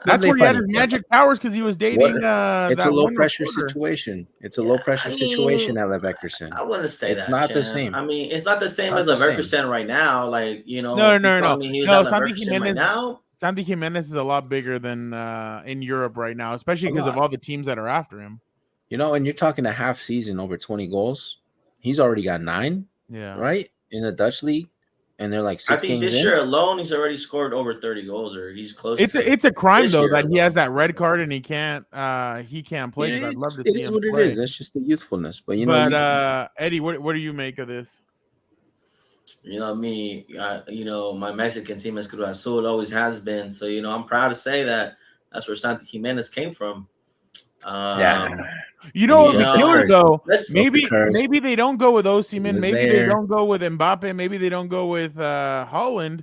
That's where he had his magic powers because he was dating. It's a low pressure situation. It's a low pressure situation at Leverkusen. I wouldn't say it's that. not Chan. the same. I mean, it's not the same as Leverkusen right now. Like No. Santi Gimenez right now. Santi Gimenez is a lot bigger than in Europe right now, especially because of all the teams that are after him. You know, and you're talking a half season over 20 goals. He's already got 9. Yeah. Right in the Dutch league. And they're like 6 I think this year alone, he's already scored over 30 goals, or he's close. It's a crime though that he has that red card and he can't play. Because I'd love to see him play. It is. That's just the youthfulness. But Eddie, what do you make of this? You know me. My Mexican team is Cruz Azul. It always has been. So I'm proud to say that's where Santi Gimenez came from. Killer though. Maybe they don't go with Osimhen. Maybe they don't go with Mbappe. Maybe they don't go with Holland.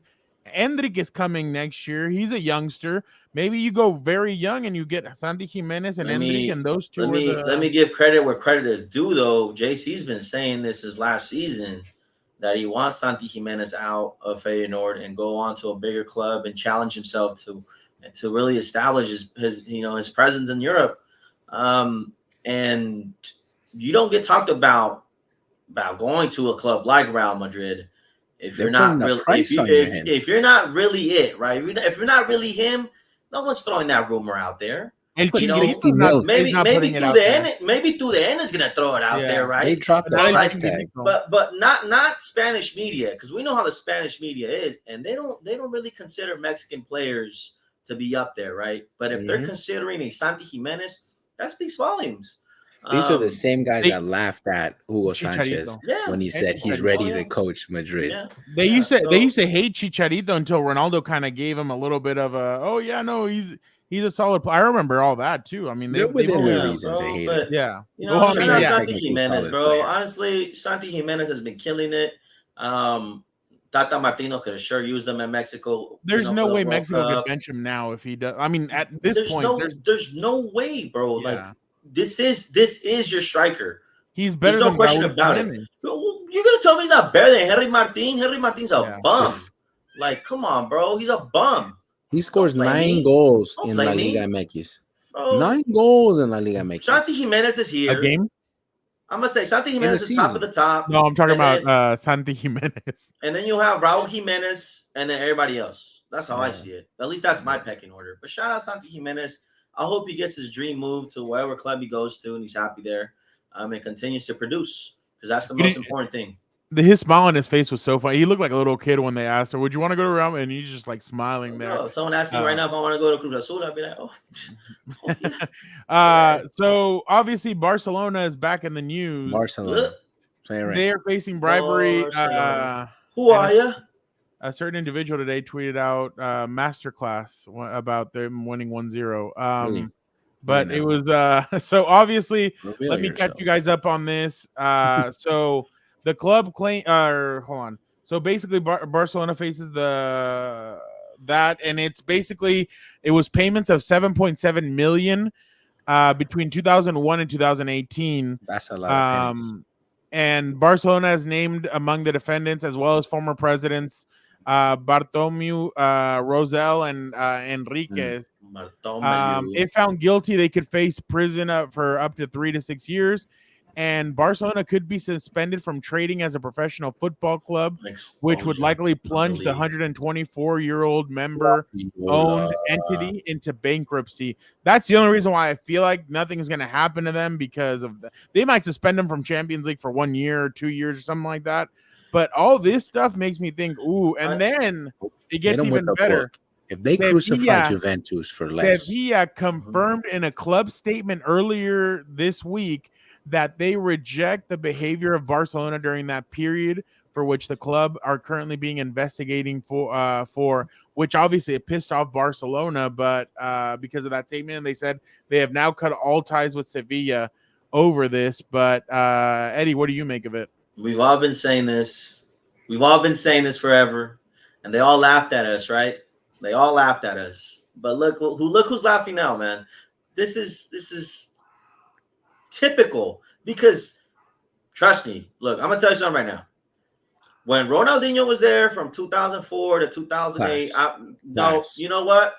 Endrick is coming next year. He's a youngster. Maybe you go very young and you get Santi Gimenez and Endrick, and those two. Let me give credit where credit is due, though. JC's been saying this since last season that he wants Santi Gimenez out of Feyenoord and go on to a bigger club and challenge himself to really establish his presence in Europe. And you don't get talked about going to a club like Real Madrid if you're not really if you're not really it, right? If you're not really him, no one's throwing that rumor out there. Maybe through the end is gonna throw it out there, right? They dropped the price tag, but not Spanish media, because we know how the Spanish media is, and they don't really consider Mexican players to be up there, right? But if they're considering a Santi Gimenez, that speaks volumes. These are the same guys that laughed at Hugo Sanchez when he said he's ready to coach Madrid. Yeah. They used to hate Chicharito until Ronaldo kind of gave him a little bit of he's a solid player. I remember all that too. I mean, they within their reason to hate it. Yeah. Santi Gimenez, bro. Honestly, Santi Gimenez has been killing it. Tata Martino could have sure used them in Mexico. There's no way Mexico could bench him now if he does. I mean, at this point, there's no way, bro. Yeah. Like this is your striker. He's better. There's no question about it. So you're gonna tell me he's not better than Henry Martin? Henry Martin's a bum. Like, come on, bro. He's a bum. He scores 9 goals in La Liga MX. 9 goals in La Liga MX. Santi Gimenez is here. A game? I'm gonna say Santi Gimenez is top of the top. No, I'm talking about Santi Gimenez. And then you have Raul Jimenez, and then everybody else. That's how I see it. At least that's my pecking order. But shout out Santi Gimenez. I hope he gets his dream move to whatever club he goes to, and he's happy there. And continues to produce, because that's the most important thing. His smile on his face was so funny. He looked like a little kid when they asked her, "Would you want to go to Real?" And he's just like smiling there. If someone asked me right now if I want to go to Cruz Azul, I'd be like, So obviously Barcelona is back in the news. Barcelona, they are facing bribery. Who are you? A certain individual today tweeted out masterclass about them winning 1-0. Really? But it was so obviously. Let me catch you guys up on this. So the club hold on. So basically, Barcelona faces that, and it's basically it was payments of 7.7 million between 2001 and 2018. That's a lot of payments. And Barcelona is named among the defendants, as well as former presidents Bartomeu, Rosell, and Enriquez. If found guilty, they could face prison for up to 3 to 6 years. And Barcelona could be suspended from trading as a professional football club, which would likely plunge the 124-year-old member-owned entity into bankruptcy. That's the only reason why I feel like nothing's going to happen to them, because of they might suspend them from Champions League for 1 year or 2 years or something like that. But all this stuff makes me think, ooh, and then it gets even better. If they crucify Juventus for less. Sevilla confirmed in a club statement earlier this week that they reject the behavior of Barcelona during that period, for which the club are currently being investigating for which obviously it pissed off Barcelona, but because of that statement, they said they have now cut all ties with Sevilla over this. But Eddie, what do you make of it? We've all been saying this. We've all been saying this forever, and they all laughed at us, right? They all laughed at us. But look who's laughing now, man. This is typical because trust me. Look, I'm gonna tell you something right now. When Ronaldinho was there from 2004 to 2008, you know what?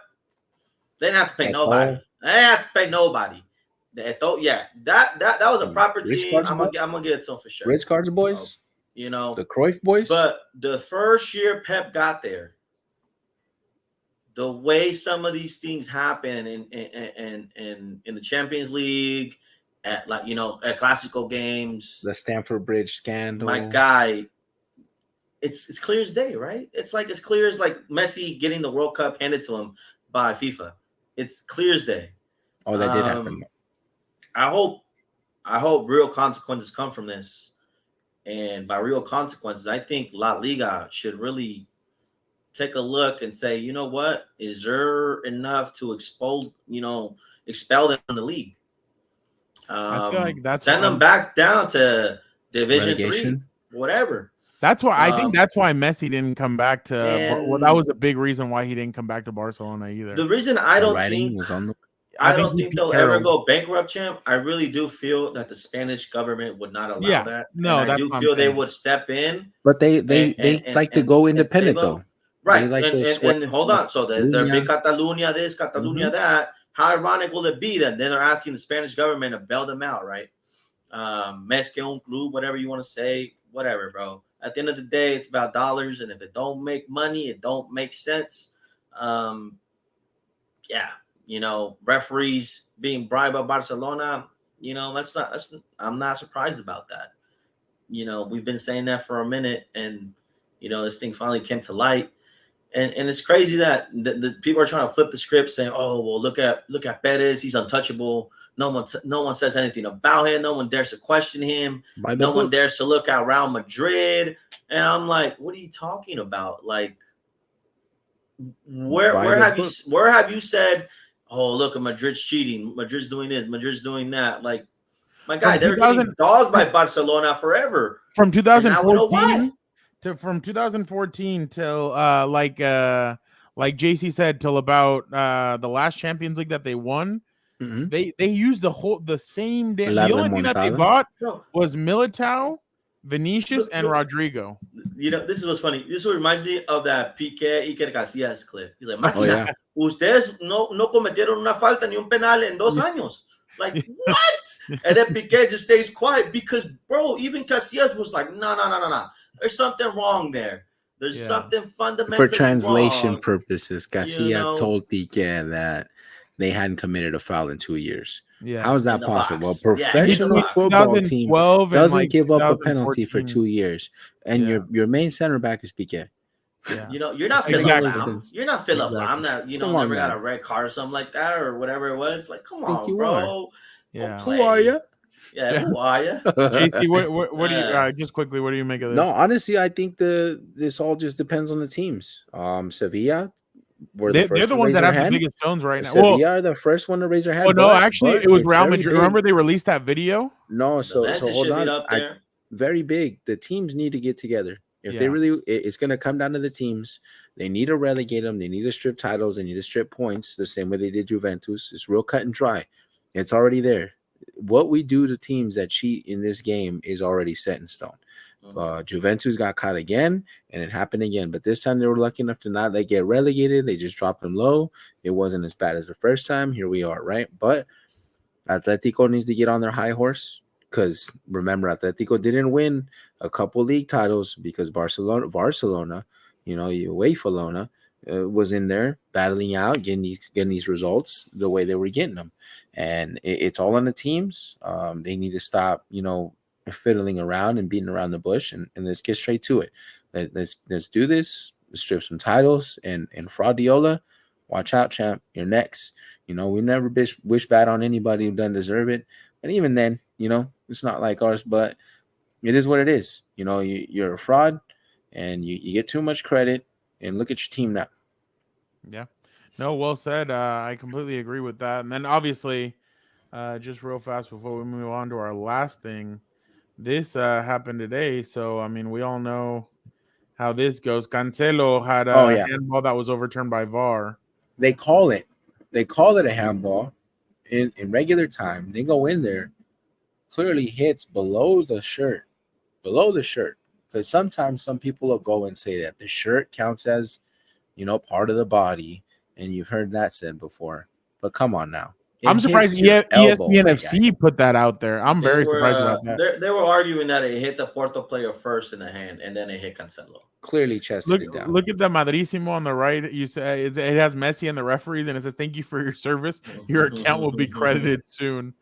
They didn't have to pay nobody. They didn't have to pay nobody. That was a proper team. I'm gonna get it to them for sure. Ritz Cards boys, you know the Cruyff boys. But the first year Pep got there, the way some of these things happen in the Champions League, at at Clasico games, the Stamford Bridge scandal, my guy, it's clear as day, right? It's as clear as Messi getting the World Cup handed to him by FIFA. It's clear as day. Oh, that did happen. I hope real consequences come from this. And by real consequences, I think La Liga should really take a look and say, you know what? Is there enough to expel them from the league? I feel like that's send them back down to Division 3, whatever. That's why I think that's why Messi didn't come back to. Well, that was a big reason why he didn't come back to Barcelona either. The reason I don't think they'll ever go bankrupt, champ. I really do feel that the Spanish government would not allow that. No, and I do feel they would step in. But they like to go independent though. Right. And hold on. So they're big Catalunya this, Catalunya that. How ironic will it be that then they're asking the Spanish government to bail them out, right? Mes que un club, whatever you want to say, whatever, bro. At the end of the day, it's about dollars, and if it don't make money, it don't make sense. Referees being bribed by Barcelona, I'm not surprised about that. We've been saying that for a minute, and this thing finally came to light. And it's crazy that the people are trying to flip the script, saying, "Oh, well, look at Perez, he's untouchable. No one says anything about him. No one dares to question him. No one dares to look at Real Madrid." And I'm like, "What are you talking about? Like, where have you said, oh, look, Madrid's cheating, Madrid's doing this, Madrid's doing that?" Like, my guy, they're getting dogged by Barcelona forever from 2014 from 2014 till like JC said, till about the last Champions League that they won. They used the same day. The only thing that they bought was Militao, Vinicius, and Rodrigo. This is what's funny. This is what reminds me of that Piqué Iker Casillas clip. He's like, "Máquina, ustedes no cometieron una falta ni un penal en 2 años." Like, what? And then Piqué just stays quiet because, bro, even Casillas was like, no. There's something wrong there. There's something fundamentally for translation wrong. Purposes. Casillas told Piqué that they hadn't committed a foul in 2 years. Yeah. How is that possible? A professional football team doesn't give up a penalty for 2 years, and your main center back is Piqué. Yeah. You're not Philip Lam. You're not Philip Lam that never got a red card or something like that or whatever it was. Like, come on, bro. Yeah. Who are you? Yeah, who are you? JC, what do you just quickly? What do you make of this? No, honestly, I think this all just depends on the teams. Sevilla, they're the ones that have the biggest stones right now. Sevilla are the first one to raise their hand. Oh no, actually, it was Real Madrid. Remember they released that video? No, so hold on. Very big. The teams need to get together. If they really, it's going to come down to the teams. They need to relegate them. They need to strip titles. They need to strip points the same way they did Juventus. It's real cut and dry. It's already there. What we do to teams that cheat in this game is already set in stone. Juventus got caught again, and it happened again. But this time they were lucky enough to not get relegated. They just dropped them low. It wasn't as bad as the first time. Here we are, right? But Atletico needs to get on their high horse because remember, Atletico didn't win a couple league titles because Barcelona, UEFA was in there battling out, getting these results the way they were getting them. And it's all on the teams. They need to stop, fiddling around and beating around the bush, and let's get straight to it. Let's do this. Let's strip some titles. And Fraudiola, watch out, champ. You're next. We never wish bad on anybody who doesn't deserve it. And even then, it's not like ours, but it is what it is. You're a fraud, and you get too much credit. And look at your team now. Yeah. No, well said. I completely agree with that. And then obviously, just real fast before we move on to our last thing, this happened today. So, I mean, we all know how this goes. Cancelo had a handball that was overturned by VAR. They call it a handball in regular time. They go in there, clearly hits below the shirt. Because sometimes some people will go and say that the shirt counts as, part of the body, and you've heard that said before. But come on now. I'm surprised ESPN FC put that out there. I'm very surprised about that. They were arguing that it hit the Porto player first in the hand, and then it hit Cancelo. Clearly chested it down. Look at the Madrísimo on the right. You say it has Messi and the referees, and it says, "Thank you for your service. Your account will be credited soon."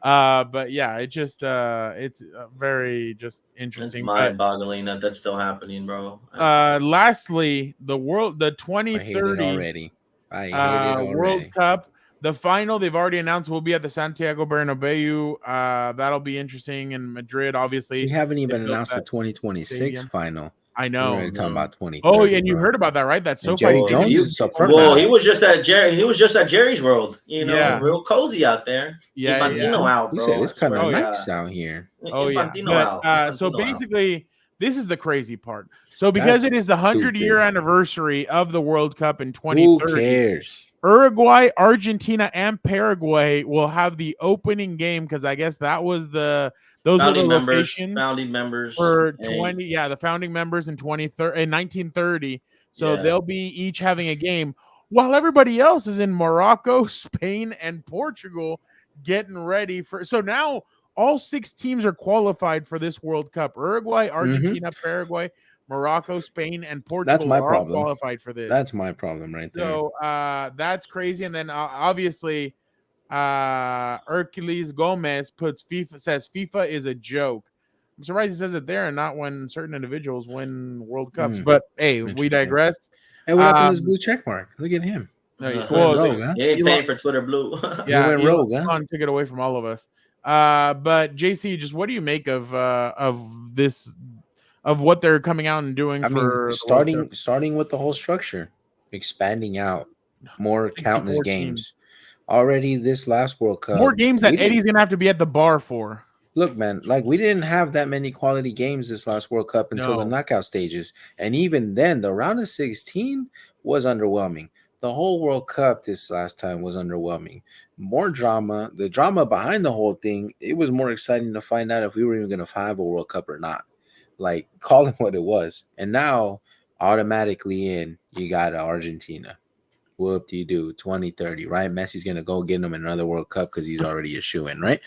But yeah, it just it's very just interesting. It's mind-boggling that that's still happening, bro. Lastly, the 2030 World Cup. The final they've already announced will be at the Santiago Bernabeu. That'll be interesting in Madrid. Obviously, we haven't even announced the 2026 final. I know. We're talking about 2030. Oh, and you heard about that, right? That's so Jerry Jones is up front. Well, he was just at Jerry's World. Real cozy out there. Yeah, Infantino out, bro. He said it's kind of nice out here. Infantino out. So basically, this is the crazy part. So because it is the 100-year anniversary of the World Cup in 2030, who cares? Uruguay, Argentina, and Paraguay will have the opening game because I guess that was those founding were the members, locations founding members for 20. Yeah, the founding members in 1930. So they'll be each having a game while everybody else is in Morocco, Spain, and Portugal getting ready for. So now all 6 teams are qualified for this World Cup: Uruguay, Argentina, Paraguay, Morocco, Spain, and Portugal. That's my are problem. all qualified for this. That's my problem right there. So that's crazy. And then obviously, Hercules Gomez says FIFA is a joke. I'm surprised he says it there and not when certain individuals win World Cups. But hey, we digress. Hey, what happened to this blue check mark? Look at him. He ain't paying for Twitter Blue. Yeah, he went rogue, huh? Took it away from all of us. But JC, just what do you make of this? Of what they're coming out and doing starting with the whole structure, expanding out more countless games. Already this last World Cup, more games that Eddie's gonna have to be at the bar for. Look, man, like we didn't have that many quality games this last World Cup until the knockout stages, and even then, the round of 16 was underwhelming. The whole World Cup this last time was underwhelming. More drama. The drama behind the whole thing, it was more exciting to find out if we were even gonna have a World Cup or not. Like, call it what it was. And now, automatically you got Argentina. Whoop-de-doo, 2030, right? Messi's going to go get him another World Cup because he's already a shoo-in, right?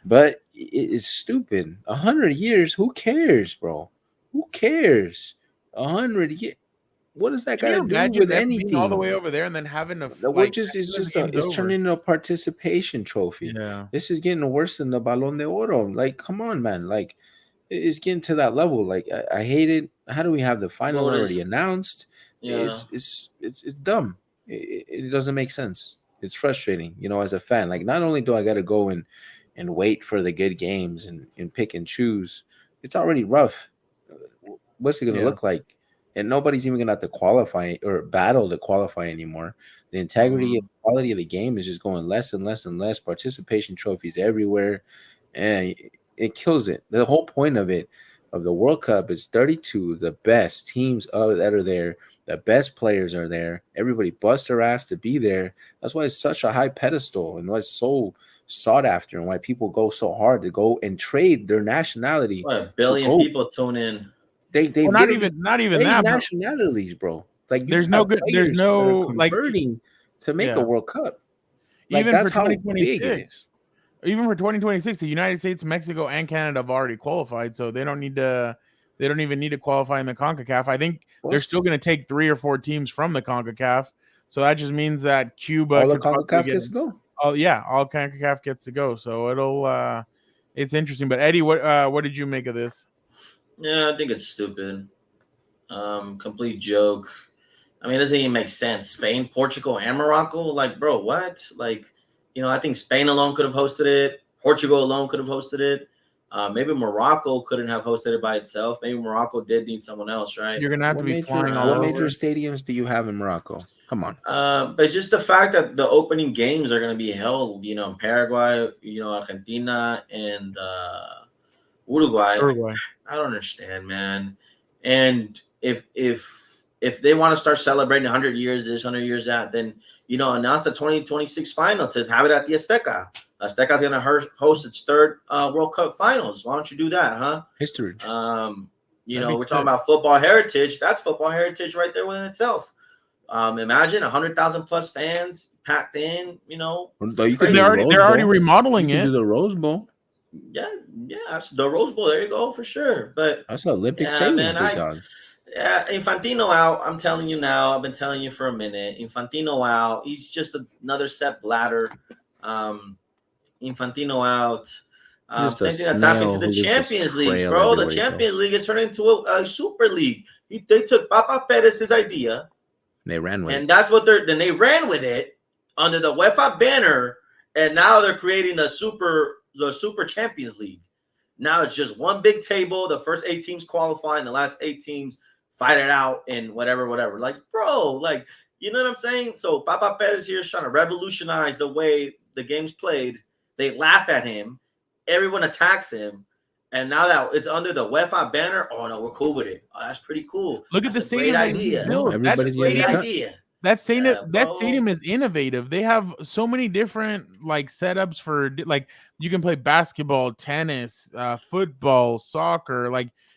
But it's stupid. 100 years, who cares, bro? Who cares? 100 years. What does that got to do with anything? All the way over there and then having it's turning into a participation trophy. Yeah. This is getting worse than the Balón de Oro. Like, come on, man. Like, it's getting to that level. Like, I hate it. How do we have the final already announced? Yeah. It's dumb. It doesn't make sense. It's frustrating, as a fan. Like, not only do I got to go and wait for the good games and pick and choose, it's already rough. What's it going to look like? And nobody's even going to have to qualify or battle to qualify anymore. The integrity and quality of the game is just going less and less and less. Participation trophies everywhere. And it kills it. The whole point of the World Cup is 32 the best teams that are there. The best players are there. Everybody busts their ass to be there. That's why it's such a high pedestal and why it's so sought after and why people go so hard to go and trade their nationality. What, 1 billion people tune in. They not even that nationalities, bro. Like there's no converting to make a World Cup. Like, even that's for how big it is. Even for 2026, the United States, Mexico, and Canada have already qualified, so they don't even need to qualify in the CONCACAF. I think they're still going to take 3 or 4 teams from the CONCACAF. So that just means that Cuba, all the CONCACAF gets to go. Oh yeah, all CONCACAF gets to go. So it's interesting. But Eddie, what did you make of this? Yeah, I think it's stupid. Complete joke. I mean, it doesn't even make sense. Spain, Portugal, and Morocco. Like, bro, what? Like, I think Spain alone could have hosted it. Portugal alone could have hosted it. Maybe Morocco couldn't have hosted it by itself. Maybe Morocco did need someone else, right? You're gonna have to be flying all over. What major stadiums do you have in Morocco? Come on. But just the fact that the opening games are gonna be held, in Paraguay, Argentina, and Uruguay. Uruguay. I don't understand, man. And if they want to start celebrating 100 years this, 100 years that, then announce the 2026 final to have it at the Azteca. Azteca's going to host its third World Cup finals. Why don't you do that, huh? History. We're talking about football heritage. That's football heritage right there within itself. Imagine 100,000 plus fans packed in. They're already remodeling it. Do the Rose Bowl. Yeah, the Rose Bowl. There you go for sure. But that's an Olympic stadium, man. Big dog. Yeah, Infantino out. I'm telling you now. I've been telling you for a minute. Infantino out. He's just another Sepp Blatter. Infantino out. Same thing that's happening to the Champions League, bro. The Champions League is turning into a Super League. They took Papa Perez's idea. They ran with it. And that's what they ran with it under the UEFA banner. And now they're creating the Super Champions League. Now it's just one big table. The first 8 teams qualify, and the last 8 teams fight it out in whatever. Like, bro, you know what I'm saying? So Papa Perez here is trying to revolutionize the way the game's played. They laugh at him. Everyone attacks him. And now that it's under the UEFA banner, oh, no, we're cool with it. Oh, that's pretty cool. Look at the stadium. Great idea. That's a great idea. That stadium is innovative. They have so many different setups for you can play basketball, tennis, football, soccer.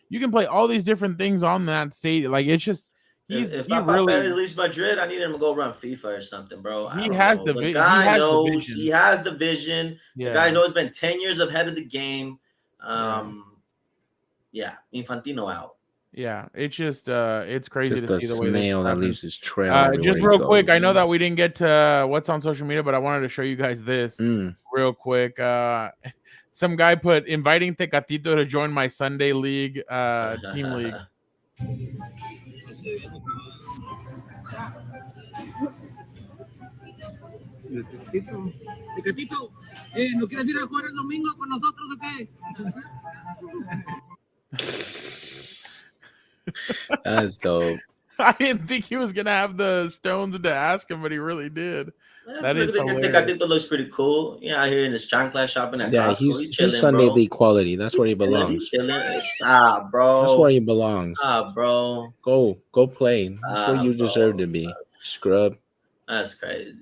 You can play all these different things on that stadium. It's just if Papa Perez leaves Madrid, I need him to go run FIFA or something, bro. He has the vision. The guy knows. He has the vision. Yeah. The guy's always been 10 years ahead of the game. Infantino out. Yeah, it's just it's crazy just to see the way snail that leaves his trail. Just real quick, I know that we didn't get to what's on social media, but I wanted to show you guys this real quick. Some guy put inviting Tecatito to join my Sunday league team league. Tecatito, ¿no quieres ir a jugar el domingo con nosotros o qué? That's dope. I didn't think he was gonna have the stones to ask him, but he really did. That is hilarious. Tecatito looks pretty cool. Yeah, out here in his chancla shopping at Costco. He's chilling, Sunday league quality. That's where he belongs. Stop, bro. That's where he belongs. Stop, bro. Go play. That's where you deserve to be. Scrub. That's crazy.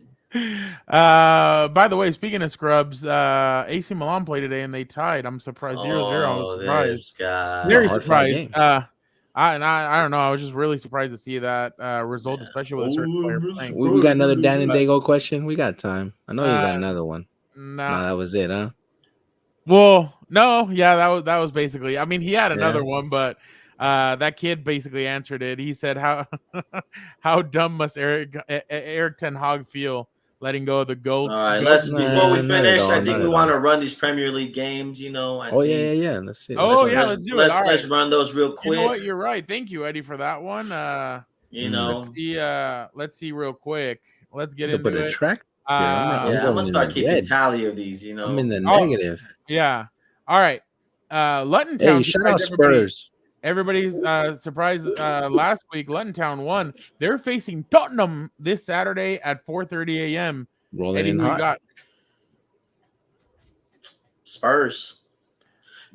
By the way, speaking of scrubs, AC Milan played today and they tied. I'm surprised 0-0. I was surprised. Very surprised. I don't know. I was just really surprised to see that result, especially with a certain player playing. We got another Dan and Dago question. We got time. I know you got another one. No, that was it, huh? Well, no, yeah, that was basically. I mean, he had another one, but that kid basically answered it. He said, "How dumb must Eric Ten Hag feel letting go of the goal?" All right, before we finish, I think we want to run these Premier League games. Yeah. Let's see. Let's do it. Let's run those real quick. You know what? You're right. Thank you, Eddie, for that one. Let's see real quick. Let's get into it. Track. I'm gonna start keeping tally of these. I'm in the negative. Yeah. All right. Luton Town. Hey, shout out Spurs. Everybody's surprised last week. Luton Town won. They're facing Tottenham this Saturday at 4:30 a.m. Rolling in hot. Got Spurs.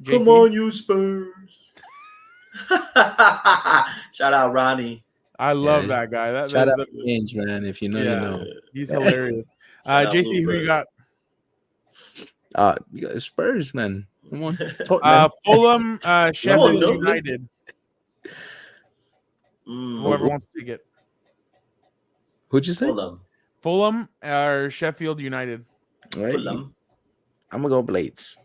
JT. Come on, you Spurs. Shout out Ronnie. I love that guy. Shout out Hinge, man. If you know, you know. He's hilarious. JC, who you got? You got Spurs, man. Come on. Fulham, Sheffield United. Whoever wants to take it. Who'd you say? Fulham or Sheffield United. All right. Fulham. I'm gonna go Blades.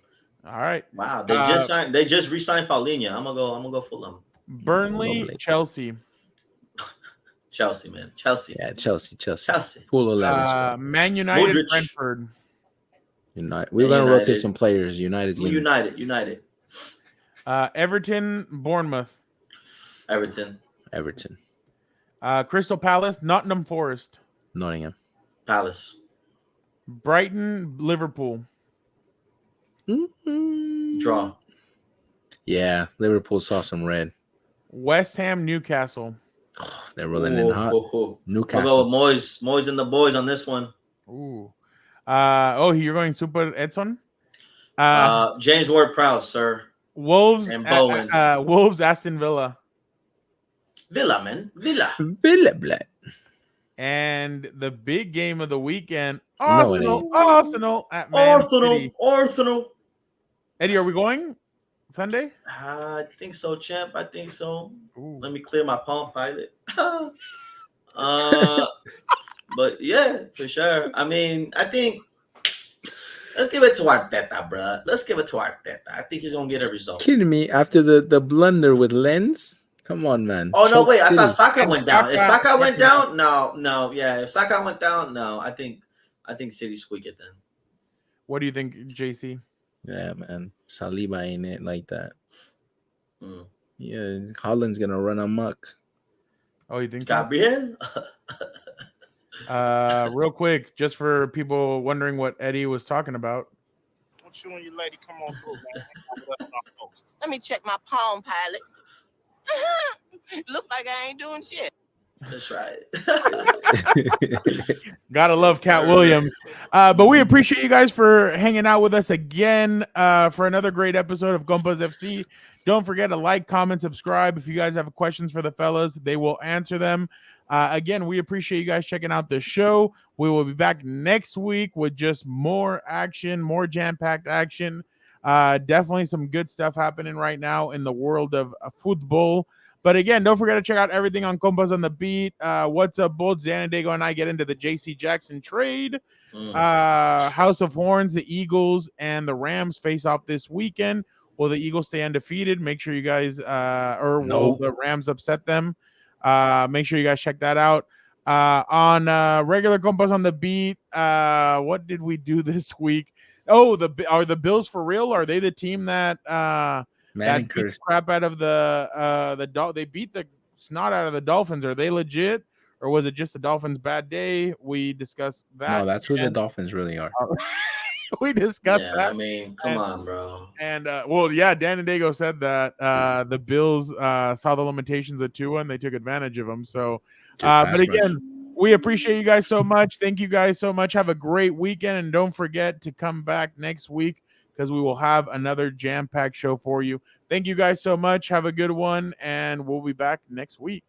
All right. Wow, they just re-signed Paulinho. I'm gonna go Fulham. Burnley, Chelsea. Chelsea, man. Chelsea. Yeah, Chelsea. Full 11. Man United, Modric. Brentford. United. We're going to rotate some players. United. Everton, Bournemouth. Everton. Crystal Palace, Nottingham Forest. Nottingham. Palace. Brighton, Liverpool. Draw. Yeah, Liverpool saw some red. West Ham, Newcastle. They're rolling in hot. Newcastle. I'll go with Moyes and the boys on this one. Ooh. You're going Super Edson? James Ward-Prowse, sir. Wolves and Bowen. Wolves, Aston Villa. Villa, man. Villa. Black. And the big game of the weekend, No, it ain't. Arsenal at Man City. Arsenal. Eddie, are we going Sunday? I think so, champ. I think so. Ooh. Let me clear my Palm Pilot. But yeah, for sure. I mean, I think let's give it to Arteta, bro. Let's give it to Arteta. I think he's gonna get a result. Kidding me? After the blunder with Lens? Come on, man. Oh no, Choke wait! I City. thought Saka went down. If Saka went Saka. down, no, yeah. If Saka went down, no. I think City squeak it then. What do you think, JC? Yeah, man. Saliba ain't it like that. Mm. Yeah, Holland's gonna run amok. Oh, you think so? Gabriel. Real quick, just for people wondering what Eddie was talking about. Don't you and your lady come on through, man? Let me check my Palm Pilot. Look like I ain't doing shit. That's right. Gotta love Cat Williams. But we appreciate you guys for hanging out with us again for another great episode of Compas FC. Don't forget to like, comment, subscribe. If you guys have questions for the fellas, they will answer them. Again, we appreciate you guys checking out the show. We will be back next week with just more action, more jam-packed action. Definitely some good stuff happening right now in the world of football. But again, don't forget to check out everything on Compas on the Beat. What's up, Bolts? Dan and Dago and I get into the JC Jackson trade. House of Horns, the Eagles, and the Rams face off this weekend. Will the Eagles stay undefeated? Make sure you guys, will the Rams upset them? Make sure you guys check that out. On regular Compas on the Beat, what did we do this week? Oh, are the Bills for real? Are they the team that beat the crap out of they beat the snot out of the Dolphins? Are they legit, or was it just the Dolphins' bad day? We discussed that. No, that's who the Dolphins really are. We discussed that. I mean, come on, bro. And Dan and Dago said that the Bills saw the limitations of Tua and they took advantage of them. So, but again, we appreciate you guys so much. Thank you guys so much. Have a great weekend, and don't forget to come back next week because we will have another jam-packed show for you. Thank you guys so much. Have a good one, and we'll be back next week.